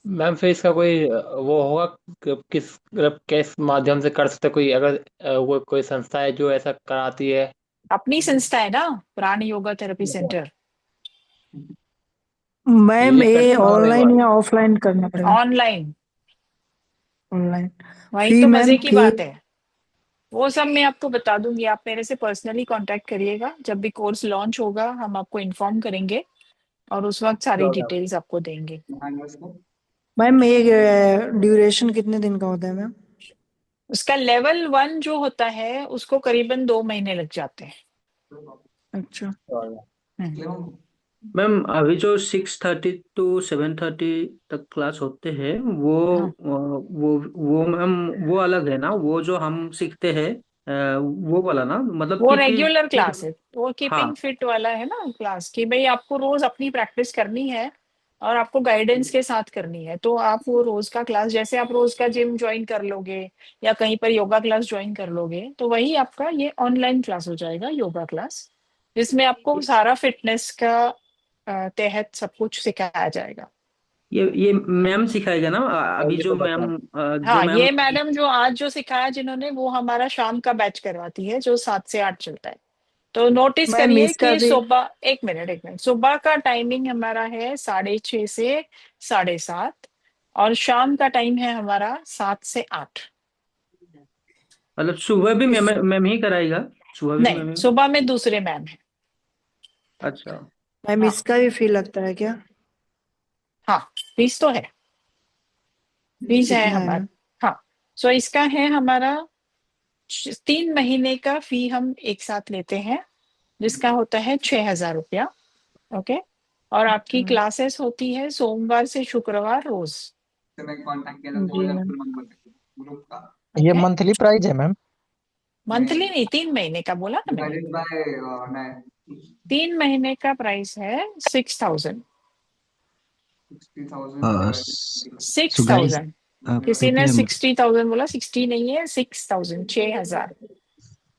मैम फिर इसका कोई वो होगा किस माध्यम से कर सकते? कोई अगर वो कोई संस्था है जो ऐसा कराती है? अपनी संस्था है ना, प्राण योगा थेरेपी सेंटर. मैम ये ये करना ऑनलाइन पड़ेगा. या ऑफलाइन करना पड़ेगा? ऑनलाइन. ऑनलाइन. वही फी तो मैम, मजे की फी? बात है. वो सब मैं आपको बता दूंगी. आप मेरे से पर्सनली कांटेक्ट करिएगा. जब भी कोर्स लॉन्च होगा हम आपको इन्फॉर्म करेंगे और उस वक्त सारी डिटेल्स आपको देंगे. मैम ये ड्यूरेशन कितने दिन का होता है मैम? उसका लेवल 1 जो होता है उसको करीबन 2 महीने लग जाते हैं. अच्छा. हम्म. मैम अभी जो 6:30 टू 7:30 तक क्लास होते हैं हाँ, वो मैम वो अलग है ना, वो जो हम सीखते हैं वो वाला ना, मतलब वो कि रेगुलर फिर क्लास है, वो कीपिंग हाँ। फिट वाला है ना क्लास, कि भाई आपको रोज अपनी प्रैक्टिस करनी है और आपको गाइडेंस के साथ करनी है। तो आप वो रोज का क्लास, जैसे आप रोज का जिम ज्वाइन कर लोगे या कहीं पर योगा क्लास ज्वाइन कर लोगे, तो वही आपका ये ऑनलाइन क्लास हो जाएगा, योगा क्लास, जिसमें आपको सारा फिटनेस का तहत सब कुछ सिखाया जाएगा। ये मैम सिखाएगा ना, अभी ये जो तो बता मैम रहे हाँ, जो मैम ये मैडम जो आज जो सिखाया जिन्होंने, वो हमारा शाम का बैच करवाती है जो 7 से 8 चलता है। तो नोटिस मैम करिए इसका कि भी सुबह, एक मिनट, सुबह का टाइमिंग हमारा है 6:30 से 7:30, और शाम का टाइम है हमारा 7 से 8। मतलब सुबह भी मैम इस मैम ही कराएगा? सुबह भी नहीं, मैम ही? सुबह में दूसरे मैम है। अच्छा। मैम हाँ इसका भी फी लगता है क्या? हाँ, फीस तो है, फीस है कितना है हमारा। मैम? हाँ, सो इसका है हमारा 3 महीने का फी हम एक साथ लेते हैं, जिसका होता है 6,000 रुपया। ओके, और आपकी अच्छा क्लासेस होती है सोमवार से शुक्रवार रोज। से मैं कांटेक्ट किया था जी मैम। 2,000 नंबर ग्रुप का। ये ओके, मंथली प्राइस है मैम? मंथली नहीं, 3 महीने का बोला ना मैंने। डिवाइडेड बाय 9, 3 महीने का प्राइस है 6,000। 60,000 डिवाइडेड। सो गाइस 6,000, किसी ने प्रीतिम 60,000 बोला, 60 नहीं है, 6,000, 6,000।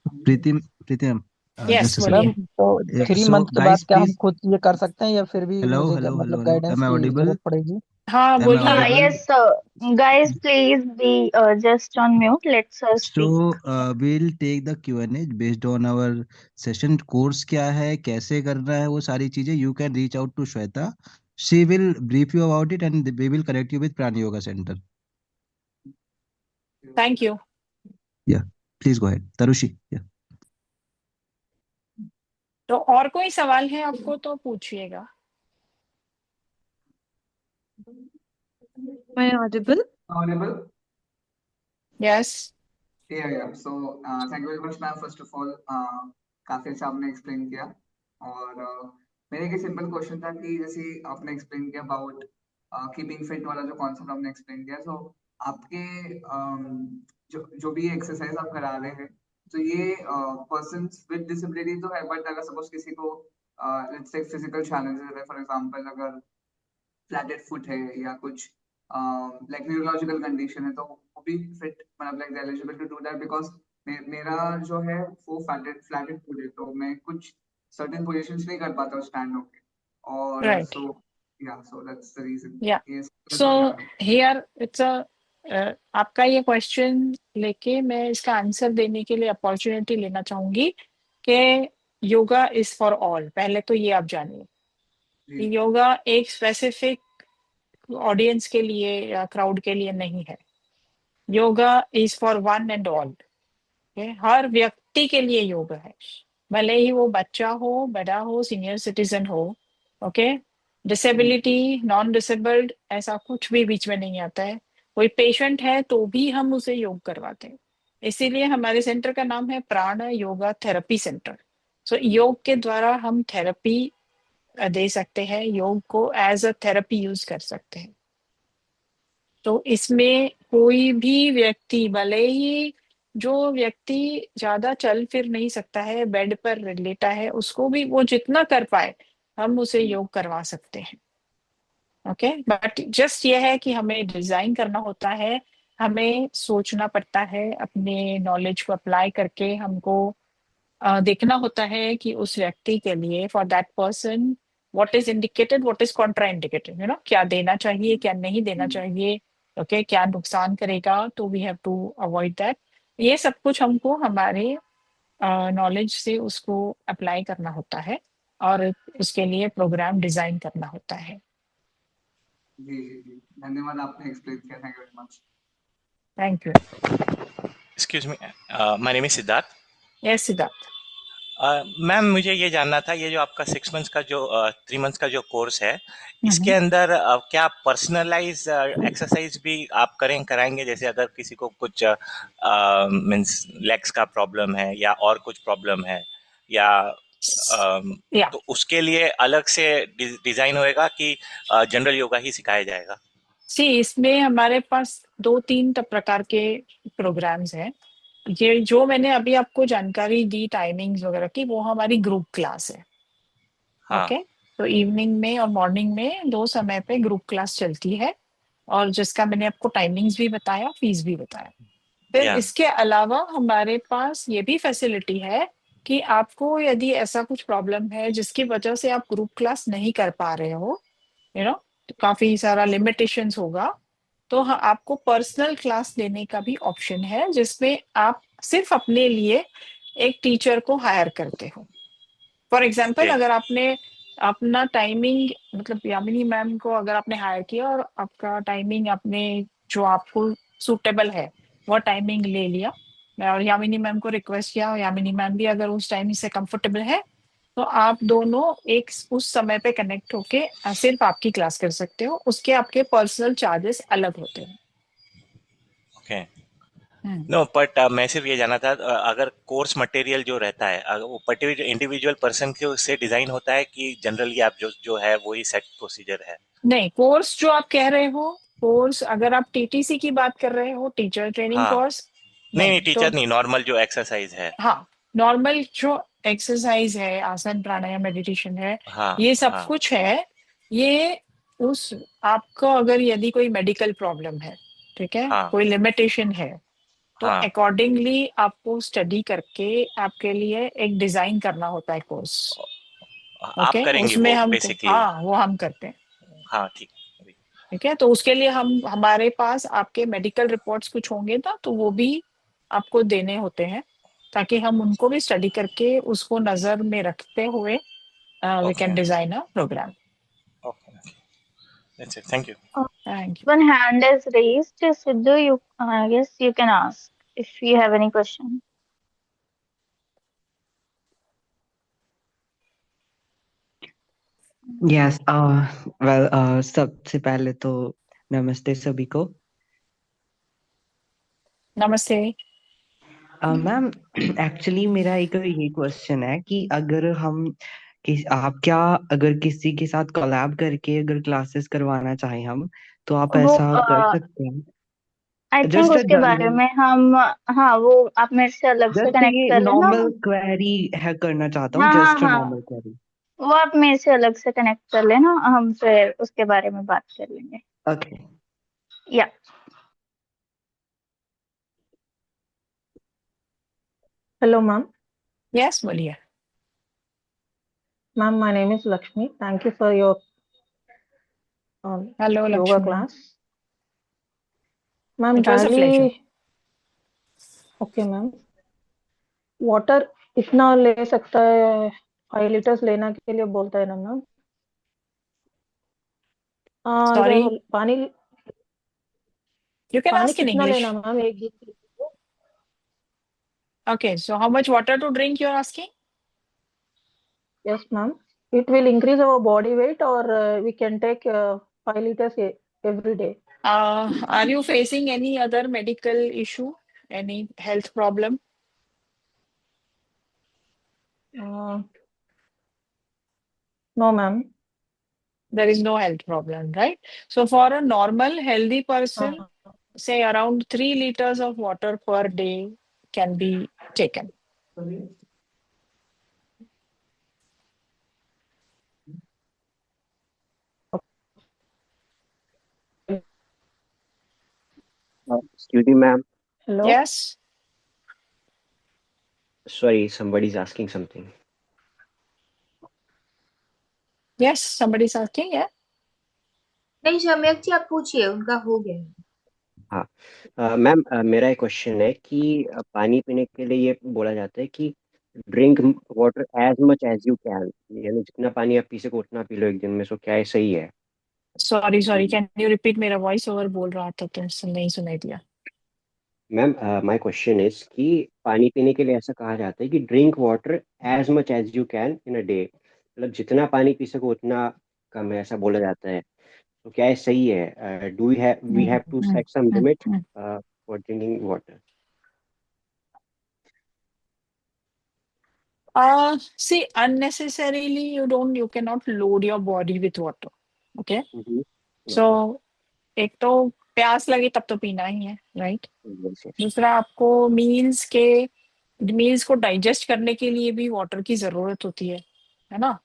प्रीतिम प्रीतिम यस, जस्ट अ बोलिए। सेकंड। yes, तो 3 सो मंथ के बाद गाइस क्या हम प्लीज, खुद ये कर सकते हैं या फिर भी हेलो मुझे हेलो हेलो मतलब हेलो, गाइडेंस एम आई की ऑडिबल? जरूरत पड़ेगी? हाँ, एम आई बोलिए। Audible? Yes, guys, please be just on mute. Let's so speak. Will take the Q&A based on our session. Course क्या है, कैसे करना है, वो सारी चीजें you can reach out to Shweta. She will brief you about it and we will connect you with Prana yoga centre. Thank you. या please go ahead तरुषी। या तो और कोई सवाल है आपको तो पूछिएगा। Am I audible? Audible? Yes. Yeah so thank you very much ma'am, first of all काफी अच्छा आपने एक्सप्लेन किया। और मेरा एक सिंपल क्वेश्चन था कि जैसे आपने एक्सप्लेन किया अबाउट कीपिंग फिट वाला जो कॉन्सेप्ट आपने एक्सप्लेन किया, तो आपके जो भी एक्सरसाइज आप करा रहे हैं, तो ये पर्सन्स विद डिसेबिलिटी तो है, बट अगर सपोज किसी को लेट्स से फिजिकल चैलेंजेस है, फॉर एग्जांपल अगर फ्लैटेड फुट है या कुछ लाइक न्यूरोलॉजिकल कंडीशन है, तो वो भी फिट मतलब like eligible to do that, because मेरा जो है वो फ्लैटेड फुट है, तो मैं कुछ सर्टेन पोजीशंस नहीं कर पाता स्टैंड होके। और राइट। सो या सो दैट्स द रीजन या ये सो समझ आ रहा है। हियर इट्स अ, आपका ये क्वेश्चन लेके मैं इसका आंसर देने के लिए अपॉर्चुनिटी लेना चाहूंगी कि योगा इज फॉर ऑल। पहले तो ये आप जानिए जी कि योगा एक स्पेसिफिक ऑडियंस के लिए या क्राउड के लिए नहीं है। Yoga is for one and all. हर व्यक्ति के लिए योगा है, भले ही वो बच्चा हो, बड़ा हो, सीनियर सिटीजन हो। ओके, डिसेबिलिटी, नॉन डिसेबल्ड, ऐसा कुछ भी बीच में नहीं आता है। कोई पेशेंट है तो भी हम उसे योग करवाते हैं। इसीलिए हमारे सेंटर का नाम है प्राण योगा थेरेपी सेंटर। सो योग के द्वारा हम थेरेपी दे सकते हैं, योग को एज अ थेरेपी यूज कर सकते हैं। तो इसमें कोई भी व्यक्ति, भले ही जो व्यक्ति ज्यादा चल फिर नहीं सकता है, बेड पर लेटा है, उसको भी वो जितना कर पाए हम उसे योग करवा सकते हैं। ओके, बट जस्ट ये है कि हमें डिजाइन करना होता है, हमें सोचना पड़ता है, अपने नॉलेज को अप्लाई करके हमको देखना होता है कि उस व्यक्ति के लिए, for that person, what is indicated, what is Contra indicated, क्या देना चाहिए, क्या नहीं देना चाहिए। ओके, क्या नुकसान करेगा, तो we have to avoid that. ये सब कुछ हमको हमारे नॉलेज से उसको अप्लाई करना होता है, और उसके लिए प्रोग्राम डिजाइन करना होता है। जी जी जी, धन्यवाद आपने एक्सप्लेन किया, thank you very much. Thank you. Excuse me, my name is Siddharth. Yes Siddharth. Ma'am मुझे ये जानना था, ये जो आपका 6 मंथ्स का जो 3 मंथ्स का जो कोर्स है, इसके हम्म। अंदर क्या पर्सनलाइज एक्सरसाइज भी आप कराएंगे? जैसे अगर किसी को कुछ मीन्स लेग्स का प्रॉब्लम है या और कुछ प्रॉब्लम है, या या तो उसके लिए अलग से डिजाइन होएगा कि जनरल योगा ही सिखाया जाएगा? सी इसमें हमारे पास 2-3 प्रकार के प्रोग्राम्स हैं। ये जो मैंने अभी आपको जानकारी दी टाइमिंग्स वगैरह की, वो हमारी ग्रुप क्लास है। हाँ ओके, तो इवनिंग में और मॉर्निंग में 2 समय पे ग्रुप क्लास चलती है, और जिसका मैंने आपको टाइमिंग्स भी बताया, फीस भी बताया। फिर या इसके अलावा हमारे पास ये भी फैसिलिटी है कि आपको यदि ऐसा कुछ प्रॉब्लम है जिसकी वजह से आप ग्रुप क्लास नहीं कर पा रहे हो, यू नो, काफी सारा लिमिटेशंस होगा, तो हाँ, आपको पर्सनल क्लास लेने का भी ऑप्शन है, जिसमें आप सिर्फ अपने लिए एक टीचर को हायर करते हो। फॉर एग्जाम्पल, ओके अगर आपने अपना टाइमिंग, मतलब यामिनी मैम को अगर आपने हायर किया और आपका टाइमिंग आपने जो आपको सूटेबल है वो टाइमिंग ले लिया, मैं और यामिनी मैम को रिक्वेस्ट किया, और यामिनी मैम भी अगर उस टाइमिंग से कंफर्टेबल है, तो आप दोनों एक उस समय पे कनेक्ट होके सिर्फ आपकी क्लास कर सकते हो। उसके आपके पर्सनल चार्जेस अलग होते हैं। ओके। नो बट मैं सिर्फ ये जानना था, अगर कोर्स मटेरियल जो रहता है, अगर वो पर्टिकुलर इंडिविजुअल पर्सन के से डिजाइन होता है कि जनरली आप जो जो है वही सेट प्रोसीजर है? नहीं, कोर्स जो आप कह रहे हो, कोर्स अगर आप टीटीसी की बात कर रहे हो, टीचर ट्रेनिंग हाँ कोर्स, नहीं नहीं, नहीं तो टीचर नहीं, नॉर्मल जो एक्सरसाइज है। हाँ, नॉर्मल जो एक्सरसाइज है, आसन प्राणायाम मेडिटेशन है, हाँ ये सब हाँ कुछ है। ये उस आपको अगर यदि कोई मेडिकल प्रॉब्लम है, ठीक है, हाँ कोई लिमिटेशन है, तो हाँ अकॉर्डिंगली आपको स्टडी करके आपके लिए एक डिजाइन करना होता है कोर्स। आप ओके, करेंगे उसमें वो हमको, बेसिकली? हाँ, वो हम करते हैं। हाँ ठीक। ठीक है, तो उसके लिए हम, हमारे पास आपके मेडिकल रिपोर्ट्स कुछ होंगे ना, तो वो भी आपको देने होते हैं, ताकि हम उनको भी स्टडी करके उसको नजर में रखते हुए we okay can design a programme. Okay, that's it, thank you. Thank One hand is raised. Sidhu, you, I guess you can ask if you have any question. Yes well सबसे पहले तो नमस्ते सभी को। नमस्ते। मैम एक्चुअली मेरा एक ये क्वेश्चन है कि अगर हम आप क्या अगर किसी के साथ कोलैब करके अगर क्लासेस करवाना चाहें हम, तो आप वो ऐसा कर सकते हैं? आई थिंक जस्ट अ उसके बारे जनरल, में हम, हाँ, वो आप मेरे से अलग से जस्ट कनेक्ट ये कर लेना। नॉर्मल क्वेरी है करना चाहता हूँ, हाँ हाँ जस्ट अ हाँ, नॉर्मल क्वेरी। वो आप मेरे से अलग से कनेक्ट कर लेना, हम फिर उसके बारे में बात कर लेंगे। ओके। या Hello, ma'am. यस, बोलिए। Ma'am, my name is Lakshmi. Thank you for your hello yoga Lakshmi, class. Ma'am, it was a pleasure. daily, okay, ma'am. Water इतना ले सकता है, 5 लीटर्स लेना के लिए बोलता है ना मैम? सॉरी, पानी, यू कैन पानी आस्क इन कितना इंग्लिश। लेना मैम एक दिन के लिए? Okay, so how much water to drink you are asking? Yes, ma'am. It will increase our body weight, or we can take 5 liters every day. Are you facing any other medical issue, any health problem? Uh, no, ma'am. There is no health problem, right? So for a normal healthy person, say around 3 liters of water per day can be taken. Excuse me, ma'am. Hello. Yes. Sorry, somebody's asking something. Yes, somebody's asking, yeah. नहीं सम्यक जी, आप पूछिए, उनका हो गया। हाँ ma'am, मेरा एक क्वेश्चन है कि पानी पीने के लिए ये बोला जाता है कि drink water as much as you can, यानी जितना पानी आप पी सको उतना पी लो एक दिन में। सो क्या ये सही है? Sorry, can you repeat? मेरा वॉइस ओवर बोल रहा था तो नहीं सुनाई दिया। मैम माय क्वेश्चन इज कि पानी पीने के लिए ऐसा कहा जाता है कि drink water as much as you can in a day, मतलब जितना पानी पी सको उतना कम है, ऐसा बोला जाता है। तो क्या ये सही है? Do we have to set some limit for drinking water? See, unnecessarily you cannot load your body with water. Okay? So, एक तो प्यास लगे तब तो पीना ही है, राइट? दूसरा, आपको मील्स को डाइजेस्ट करने के लिए भी वाटर की जरूरत होती है ना?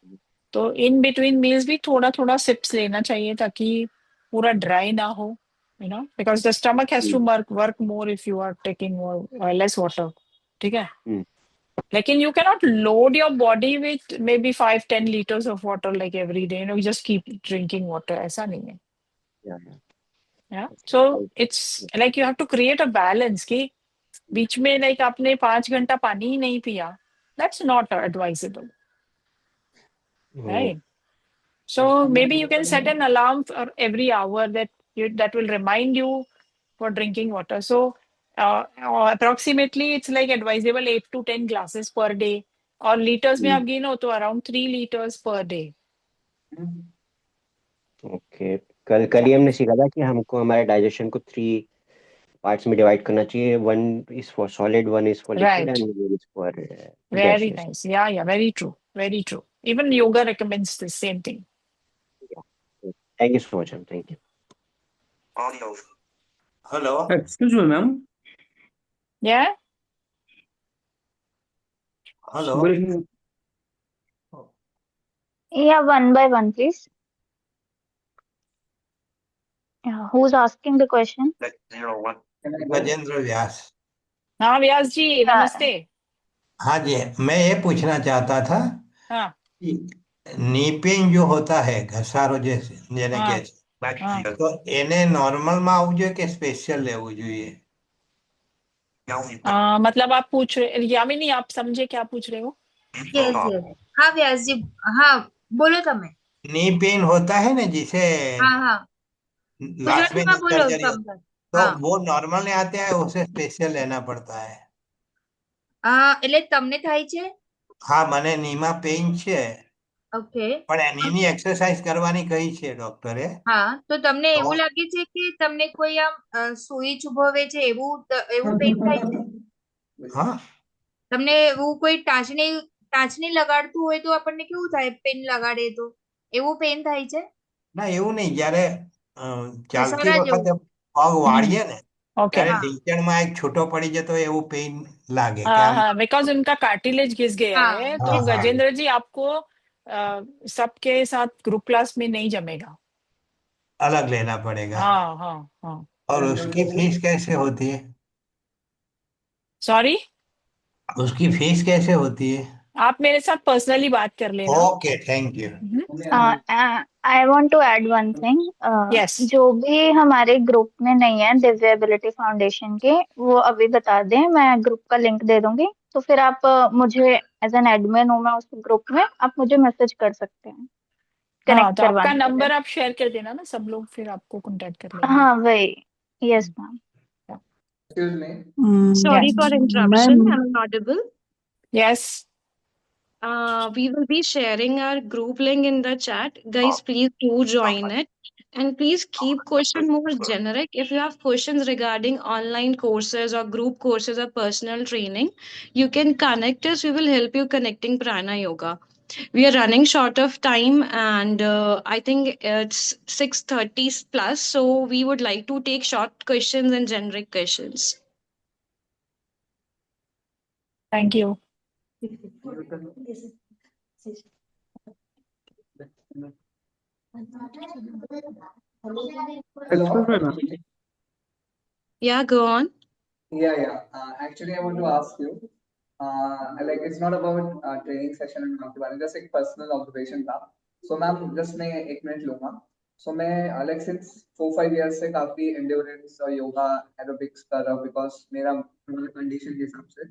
तो इन बिटवीन मील्स भी थोड़ा थोड़ा सिप्स लेना चाहिए ताकि पूरा ड्राई ना हो, because the stomach has to work more if you are taking less water. ठीक है? लेकिन you cannot load your body with maybe 5-10 liters of water like every day. You just keep drinking water. ऐसा नहीं है. Yeah. So it's like you have to create a balance कि बीच में like आपने 5 घंटा पानी ही नहीं पिया. That's not advisable. Right. So maybe you can set an alarm for every hour that will remind you for drinking water. So approximately it's like advisable 8 to 10 glasses per day. और litres में आप गिनो तो around 3 liters per day. Okay, कल ही हमने सीखा था कि हमको हमारे डाइजेशन को 3 पार्ट्स में डिवाइड करना चाहिए. 1 is for solid, 1 is for liquid, Right. and 1 is for Very gaseous. nice. Yeah, very true. Very true. Even yoga recommends the same thing. Thank you so much, ma'am. Thank you. Hello. Excuse me, ma'am. Yeah. Hello. Good evening. Yeah, one by one, please. Yeah, who's asking the question? Gajendra व्यास. हाँ व्यास जी, नमस्ते. हाँ जी, मैं ये पूछना चाहता था हाँ. कि नी पेन जो होता है ઘસારો जैसे જેને हाँ. કહે છે તો એને નોર્મલ માં આવવું જોઈએ કે સ્પેશિયલ લેવું જોઈએ? मतलब आप पूछ रहे यामिनी, आप समझे क्या पूछ रहे हो? यस यस हाँ व्यास जी, हाँ बोलो તમે. नी पेन होता है ना जिसे हाँ हाँ लास्ट में ગુજરાતીમાં બોલો सर्जरी સમજણ. तो હા वो नॉर्मल नहीं आते हैं, उसे स्पेशल लेना पड़ता है. એટલે તમને થાય છે? હા, મને નીમાં પેઇન છે ઓકે. પણ એની એક્સરસાઇઝ કરવાની કઈ છે ડોક્ટરે? હા, તો તમને તો એવું લાગે છે કે તમને કોઈ આમ સુઈ ચુભવે છે એવું પેઇન થાય છે? હા, તમને એવું કોઈ ટાંચણી લગાડતું હોય તો આપણને કેવું થાય પેન લગાડે તો એવું પેન થાય છે? ના એવું નહીં, જ્યારે ચાલતી ઘસારા જેવું. વખતે પગ વાળીએ ને Okay. ત્યારે हाँ ઢીંચણમાં એક છૂટો પડી જતો એવું પેઇન લાગે કે हाँ આમ. हाँ, बिकॉज उनका कार्टिलेज घिस गया हाँ है. हाँ तो हाँ गजेंद्र जी, आपको सबके साथ ग्रुप क्लास में नहीं जमेगा. अलग लेना पड़ेगा. हाँ हाँ हाँ. और उसकी फीस कैसे होती है? सॉरी, उसकी फीस कैसे होती है? आप मेरे साथ पर्सनली बात कर लेना. Okay, thank you. I want to add one thing. Yes. जो भी हमारे ग्रुप में नहीं है दिव्य एबिलिटी फाउंडेशन के, वो अभी बता दें, मैं ग्रुप का लिंक दे दूंगी. तो फिर आप मुझे एज एन एडमिन हूँ मैं उस ग्रुप में, आप मुझे मैसेज कर सकते हैं हाँ, कनेक्ट तो आपका करवाने के लिए. नंबर आप शेयर कर देना ना, सब लोग फिर आपको कांटेक्ट कर लेंगे. हाँ वही. Yes ma'am. Excuse me. Sorry Yes. for interruption. Am I audible? Yes. We will be sharing our group link in the chat. Guys, please do join it. And please keep question more generic. If you have questions regarding online courses or group courses or personal training, you can connect us. We will help you connecting Prana Yoga. We are running short of time, and I think it's 6:30 plus. So we would like to take short questions and generic questions. Thank you. Excuse me, ma'am. Yeah, go on. Yeah. Actually, I want to ask you, like it's not about training session and not about just एक personal observation था. So ma'am, just मैं 1 minute लूँगा. So मैं like since 4-5 years से काफी endurance और yoga aerobics कर रहा हूँ because मेरा condition के हिसाब से.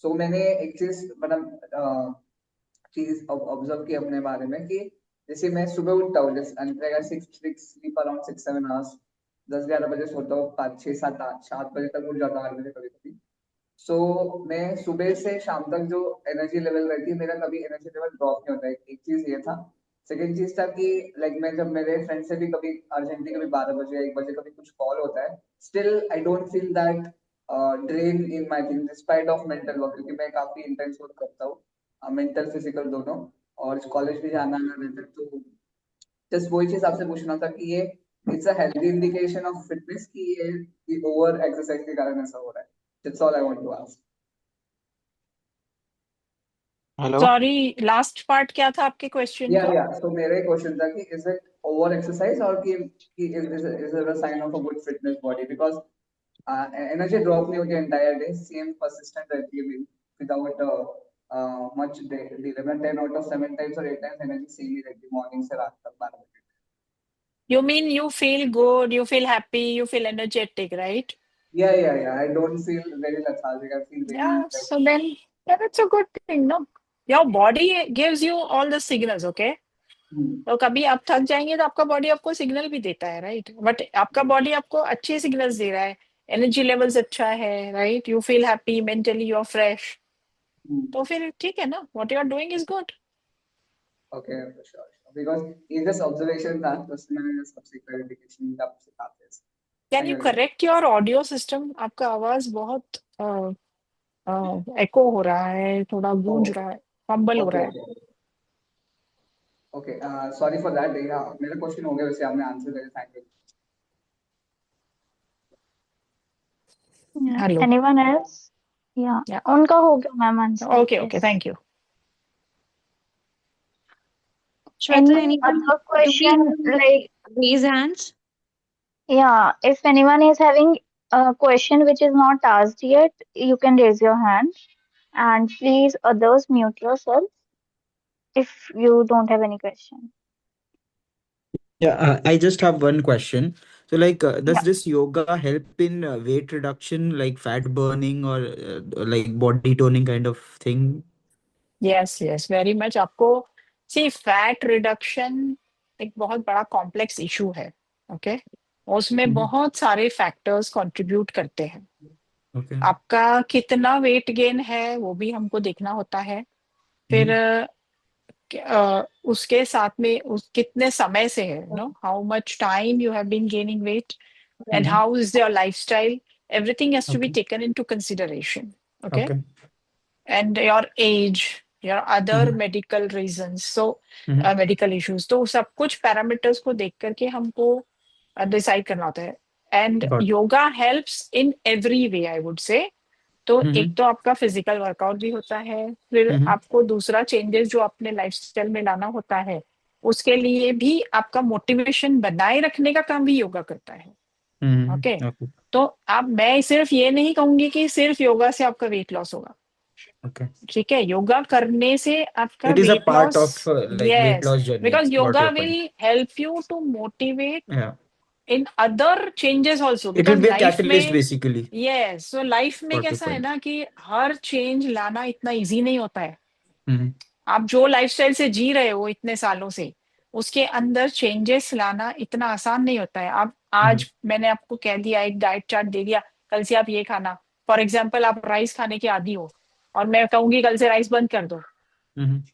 So मैंने एक चीज मतलब चीज ऑब्जर्व की अपने बारे में कि जैसे मैं सुबह उठता हूँ, जैसे 6 sleep around 6-7 hours, 10-11 बजे सोता हूँ, 5-6-7 बजे तक उठ जाता हूँ 8 बजे कभी कभी. सो मैं सुबह से शाम तक जो एनर्जी लेवल रहती है, मेरा कभी एनर्जी लेवल ड्रॉप नहीं होता है. एक चीज ये था. सेकेंड चीज था कि लाइक मैं जब मेरे फ्रेंड से भी कभी अर्जेंटली कभी 12 बजे 1 बजे कभी कुछ कॉल होता है, still I don't feel that drain in my thing despite of mental work, क्योंकि मैं काफी इंटेंस वर्क करता हूँ. मेंटल फिजिकल दोनों, और कॉलेज भी जाना रहता है, तो जस्ट वही चीज आपसे पूछना था कि ये it's a healthy indication of fitness कि ये ओवर एक्सरसाइज के कारण ऐसा हो रहा है? That's all I want to ask. Hello. Sorry, last part क्या था आपके क्वेश्चन का? या सो मेरा एक क्वेश्चन था कि इज इट ओवर एक्सरसाइज और कि is it a sign of a good fitness body? Because energy drop नहीं होती एंटायर डे, सेम परसिस्टेंट रहती है मेरी विदाउट मच डिले में। 10 आउट ऑफ 7 टाइम्स और 8 टाइम्स एनर्जी सेम ही रहती है मॉर्निंग से रात तक 12 बजे। You mean you feel good, you feel happy, you feel energetic, right? Yeah. I don't feel very lethargic. I feel very Yeah, so then that's a good thing, no? Your body gives you all the signals, okay? तो कभी आप थक जाएंगे तो आपका body आपको signal भी देता है, राइट? बट आपका बॉडी आपको अच्छे सिग्नल्स दे रहा है, एनर्जी लेवल्स अच्छा है, right? You feel happy, mentally you are fresh, तो फिर ठीक है ना, what you are doing is good. Okay, for sure. Because in this observation था तो उसमें मैंने सबसे क्लैरिफिकेशन आपसे काफी है। Can you correct your audio system? आपका आवाज बहुत एको हो रहा है, थोड़ा गूंज रहा है, फंबल हो रहा है। Okay, sorry for that. या मेरा क्वेश्चन हो गया, वैसे आपने आंसर दिया, thank you. Hello. Anyone else? Yeah. उनका हो गया ma'am answer. Okay, thank you. Shweta, Any anyone? other Do we question? have Like, raise hands? yeah, if anyone is having a question which is not asked yet, you can raise your hand. And please, others, mute yourself if you don't have any question. Yeah, I just have one question. So, like, does Yeah. this yoga help in weight reduction, like fat burning or like body toning kind of thing? Yes, very much। आपको सी fat reduction एक बहुत बड़ा complex issue है, okay? उसमें बहुत सारे factors contribute करते हैं। Okay. आपका कितना वेट गेन है वो भी हमको देखना होता है, फिर उसके साथ में उस कितने समय से है, no how much time you have been gaining weight and how is their lifestyle. Everything has to be taken into consideration, okay? And your age, your other medical reasons, so medical issues, तो सब कुछ parameters को देख करके हमको decide करना होता है। And yoga helps in every way, I would say. तो एक तो आपका फिजिकल वर्कआउट भी होता है, फिर आपको दूसरा चेंजेस जो अपने लाइफस्टाइल में लाना होता है, उसके लिए भी आपका मोटिवेशन बनाए रखने का काम भी योगा करता है, ओके? तो अब मैं सिर्फ ये नहीं कहूंगी कि सिर्फ योगा से आपका वेट लॉस होगा, ठीक है? योगा करने से आपका It is a weight part loss, of like weight yes, loss journey. Because Got yoga your point. Will help you to motivate Yeah. In other changes also, It will because be a life catalyst में, basically. Yes, so life में Got your कैसा है point. ना कि हर change लाना इतना easy नहीं होता है। Mhm. आप जो लाइफस्टाइल से जी रहे हो इतने सालों से, उसके अंदर चेंजेस लाना इतना आसान नहीं होता है। आप आज मैंने आपको कह दिया, एक डाइट चार्ट दे दिया, कल से आप ये खाना, फॉर एग्जाम्पल आप राइस खाने के आदी हो और मैं कहूंगी कल से राइस बंद कर दो,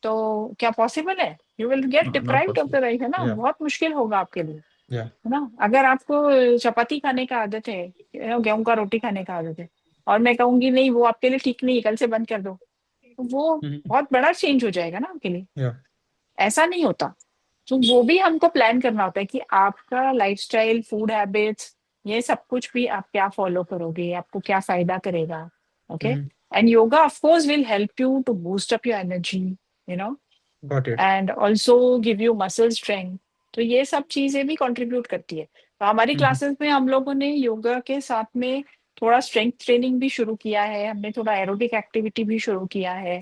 तो क्या पॉसिबल है? You will get Not deprived of the possible. Rice, है ना? Yeah. बहुत मुश्किल होगा आपके लिए, Yeah. है ना? अगर आपको चपाती खाने का आदत है, गेहूं का रोटी खाने का आदत है, और मैं कहूंगी नहीं वो आपके लिए ठीक नहीं है, कल से बंद कर दो, तो वो बहुत बड़ा चेंज हो जाएगा ना आपके लिए। Yeah. ऐसा नहीं होता। तो वो भी हमको प्लान करना होता है कि आपका लाइफस्टाइल, फूड हैबिट्स, ये सब कुछ भी आप क्या फॉलो करोगे, आपको क्या फायदा करेगा, okay? And yoga of course will help you to boost up your energy, you know, Got it. And also give you muscle strength. तो ये सब चीजें भी कंट्रीब्यूट करती है। तो हमारी क्लासेस में हम लोगों ने योगा के साथ में थोड़ा स्ट्रेंथ ट्रेनिंग भी शुरू किया है, हमने थोड़ा एरोबिक एक्टिविटी भी शुरू किया है।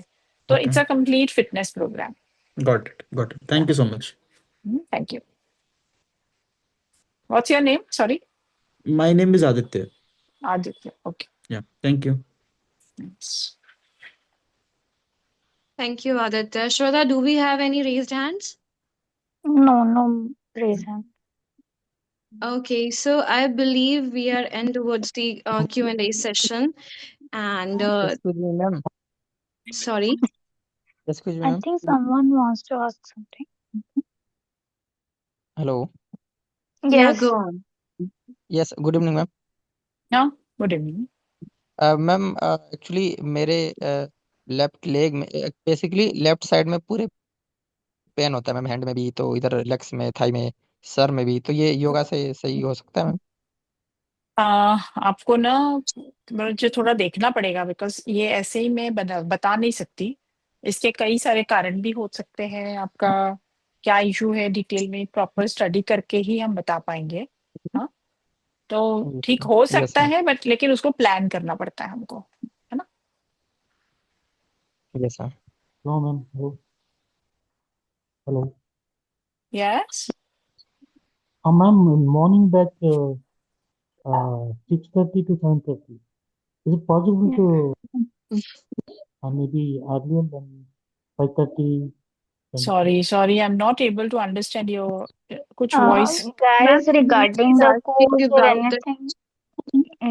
तो it's a complete fitness program. Got it. Got it. Thank you so much. Thank you. What's your name? Sorry. My name is Aditya. Aditya. Okay. Yeah. Thank you. Thanks. Thank you, Aditya. Shweta, do we have any raised hands? No raise hand. Okay, so I believe we are end towards the Q&A session. And Excuse me, ma'am. sorry. Excuse me, I ma'am. think someone wants to ask something. Hello. Yeah, Yes. go on. Yes. Good evening, ma'am. No, good evening. Ma'am actually मेरे left leg में basically left side में पूरे pen होता है ma'am, hand में भी, तो इधर लेग्स में, थाई में, सर में भी, तो ये योगा से सही हो सकता है मैम? आपको ना मुझे थोड़ा देखना पड़ेगा, बिकॉज ये ऐसे ही मैं बता नहीं सकती। इसके कई सारे कारण भी हो सकते हैं। आपका क्या इशू है डिटेल में प्रॉपर स्टडी करके ही हम बता पाएंगे। हाँ, तो ठीक हो यस सकता मैम। है, बट लेकिन उसको प्लान करना पड़ता है हमको, है ना। Yes ma'am. No ma'am. Hello. Hello. Yes ma'am, morning batch 6:30 to 7:30. Is it possible to maybe earlier than 5:30? Sorry I am not able to understand your कुछ voice. Guys, regarding He's the asking course or about the anything,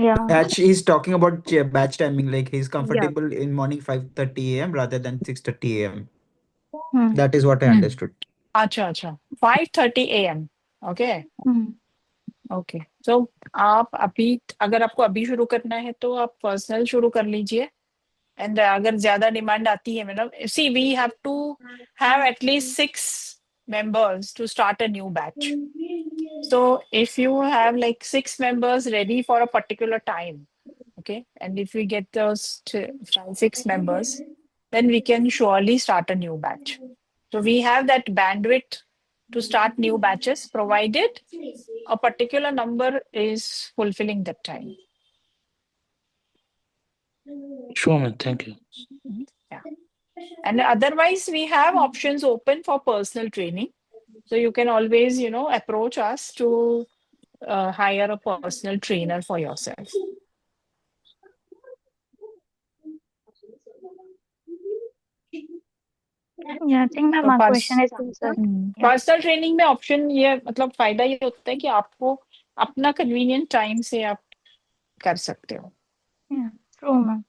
yeah. Batch, he's talking about batch timing, like he's yeah. comfortable in morning 5:30 a.m. rather than 6:30 a.m. Hmm. That is what I understood. अच्छा अच्छा, 5:30 AM। Okay Hmm. Okay, तो आप अभी, अगर आपको अभी शुरू करना है तो आप पर्सनल शुरू कर लीजिए। एंड अगर ज्यादा डिमांड आती है madam, see we have to have at least 6 members to start a new batch. So if you have like 6 members ready for a particular time, okay, and if we get those 6 members, then we can surely start a new batch. So we have that bandwidth to start new batches, provided a particular number is fulfilling that time. Sure, man. Thank you. Yeah. And otherwise, we have options open for personal training. So you can always, approach us to hire a personal trainer for yourself. Yeah, I think तो my question is answered. Yeah. Personal training में option ये मतलब फायदा ये होता है कि आपको अपना कन्वीनियंट टाइम से आप कर सकते हो। Yeah, true, ma'am.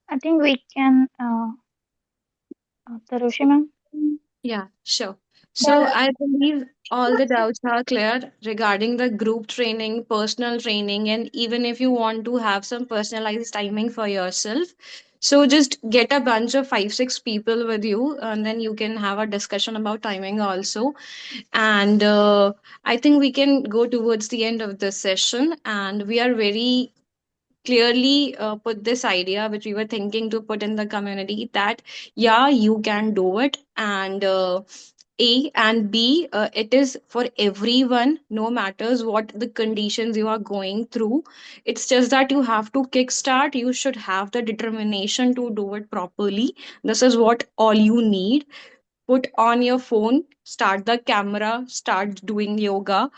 I think we can, Tarushi, ma'am. Yeah, sure. So I believe all the doubts are clear regarding the group training, personal training, and even if you want to have some personalized timing for yourself. So just get a bunch of 5, 6 people with you, and then you can have a discussion about timing also. And I think we can go towards the end of this session, and we are very clearly put this idea which we were thinking to put in the community that yeah, you can do it. And a and b, it is for everyone, no matters what the conditions you are going through. It's just that you have to kickstart, you should have the determination to do it properly. This is what all you need. Put on your phone, start the camera, start doing yoga.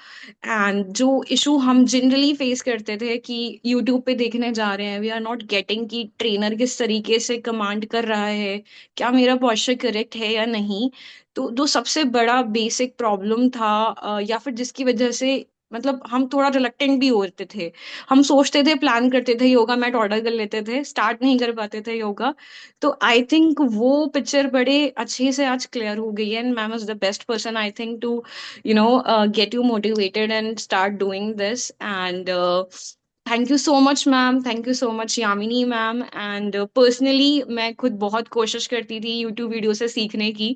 And जो issue हम generally face करते थे कि YouTube पे देखने जा रहे हैं, वी आर नॉट गेटिंग कि ट्रेनर किस तरीके से कमांड कर रहा है, क्या मेरा पोस्चर करेक्ट है या नहीं। तो जो सबसे बड़ा बेसिक प्रॉब्लम था, या फिर जिसकी वजह से मतलब हम थोड़ा रिलक्टेंट भी होते थे, हम सोचते थे, प्लान करते थे, योगा मैट ऑर्डर कर लेते थे, स्टार्ट नहीं कर पाते थे योगा। तो आई थिंक वो पिक्चर बड़े अच्छे से आज क्लियर हो गई है, and ma'am is the best person I think to get you motivated and start doing this. And thank you so much ma'am, thank you so much Yamini ma'am. And personally मैं खुद बहुत कोशिश करती थी यूट्यूब वीडियो से सीखने की।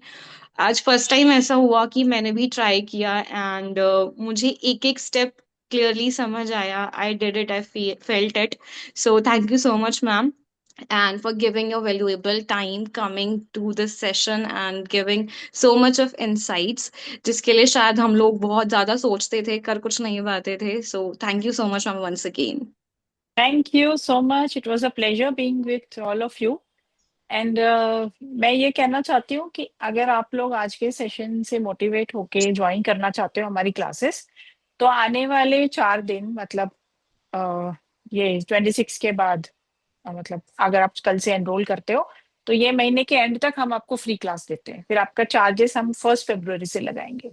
आज फर्स्ट टाइम ऐसा हुआ कि मैंने भी ट्राई किया, एंड मुझे एक एक स्टेप क्लियरली समझ आया। I did it, I felt it. So thank you so much ma'am, and for giving your valuable time coming to this session and giving so much of insights जिसके लिए शायद हम लोग बहुत ज्यादा सोचते थे, कर कुछ नहीं पाते थे। So thank you so much ma'am once again. Thank you so much. It was a pleasure being with all of you. And मैं ये कहना चाहती हूँ कि अगर आप लोग आज के सेशन से मोटिवेट होके ज्वाइन करना चाहते हो हमारी क्लासेस, तो आने वाले 4 दिन मतलब ये 26 के बाद, मतलब अगर आप कल से एनरोल करते हो तो ये महीने के एंड तक हम आपको फ्री क्लास देते हैं। फिर आपका चार्जेस हम 1 फरवरी से लगाएंगे।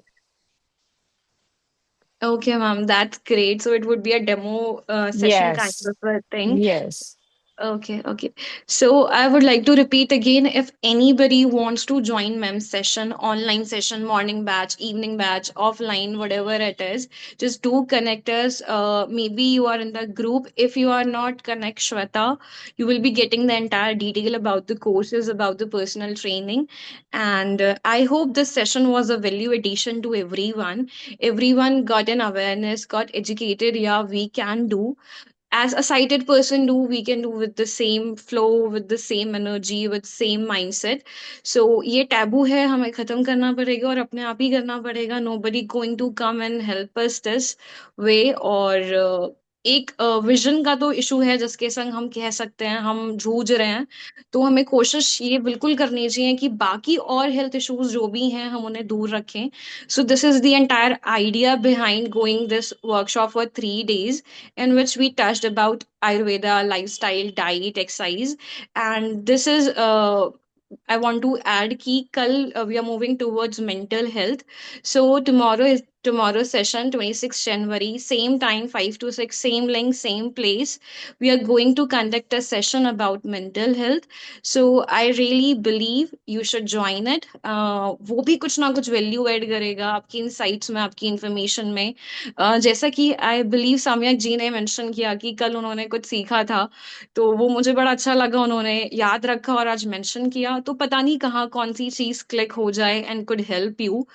Okay ma'am, that's great. So it would be a demo session kind Yes, of a thing. yes. Okay. So I would like to repeat again, if anybody wants to join MEM's session, online session, morning batch, evening batch, offline, whatever it is, just do connect us. Maybe you are in the group. If you are not, connect Shweta. You will be getting the entire detail about the courses, about the personal training. And I hope this session was a value addition to everyone. Everyone got an awareness, got educated. Yeah, we can do as a sighted person do, we can do with the same flow, with the same energy, with same mindset. So ये taboo है, हमें खत्म करना पड़ेगा और अपने आप ही करना पड़ेगा. Nobody going to come and help us this way. और एक विजन का तो इशू है जिसके संग हम कह सकते हैं हम जूझ रहे हैं. तो हमें कोशिश ये बिल्कुल करनी चाहिए कि बाकी और हेल्थ इश्यूज जो भी हैं हम उन्हें दूर रखें. So this is the entire idea behind going this workshop for 3 days, in which we touched about Ayurveda, lifestyle, diet, exercise, and this is I want to add कि कल we are moving towards mental health. So tomorrow's session 26 January, same time 5 to 6, same link, same place. We are going to conduct a session about mental health. So I really believe you should join it. वो भी कुछ ना कुछ value add करेगा आपकी insights में, आपकी information में. जैसा कि आई बिलीव साम्यक जी ने मेंशन किया कि कल उन्होंने कुछ सीखा था, तो वो मुझे बड़ा अच्छा लगा. उन्होंने याद रखा और आज मेंशन किया. तो पता नहीं कहाँ कौन सी चीज क्लिक हो जाए एंड कुड हेल्प यू.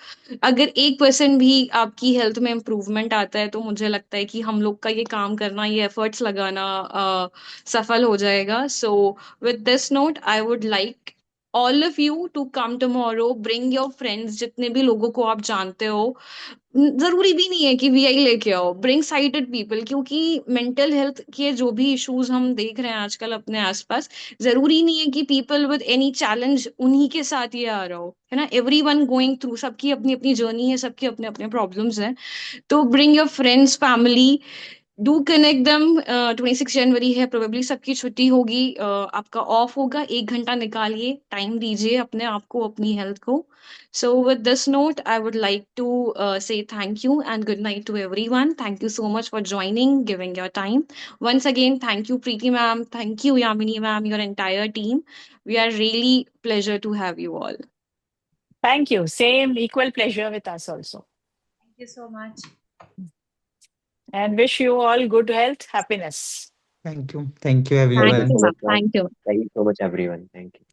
अगर 1% भी आपकी हेल्थ में इम्प्रूवमेंट आता है तो मुझे लगता है कि हम लोग का ये काम करना, ये एफर्ट्स लगाना सफल हो जाएगा. So with this note I would like all of you to come tomorrow. Bring your friends, जितने भी लोगों को आप जानते हो. जरूरी भी नहीं है कि वीआई लेके आओ. ब्रिंग साइटेड पीपल, क्योंकि मेंटल हेल्थ के जो भी इश्यूज हम देख रहे हैं आजकल अपने आसपास, जरूरी नहीं है कि पीपल विद एनी चैलेंज उन्हीं के साथ ये आ रहा हो, है ना. एवरीवन गोइंग थ्रू, सबकी अपनी अपनी जर्नी है, सबके अपने अपने प्रॉब्लम्स हैं. तो bring your friends, family, do connect दम. 26 जनवरी है, प्रोबेबली सबकी छुट्टी होगी, आपका ऑफ होगा. 1 घंटा निकालिए, टाइम दीजिए अपने आप को, अपनी हेल्थ को. So with this note, I would like to say thank you and good night to everyone. Thank you so much for joining, giving your time. Once again, thank you Preeti ma'am, thank you Yamini ma'am, your entire team. We are really pleasure to have you all. Thank you. Same equal pleasure with us also. Thank you so much. And wish you all good health, happiness. Thank you. Thank you, Thank everyone. you ma'am. Thank you. Thank you so much, everyone. Thank you.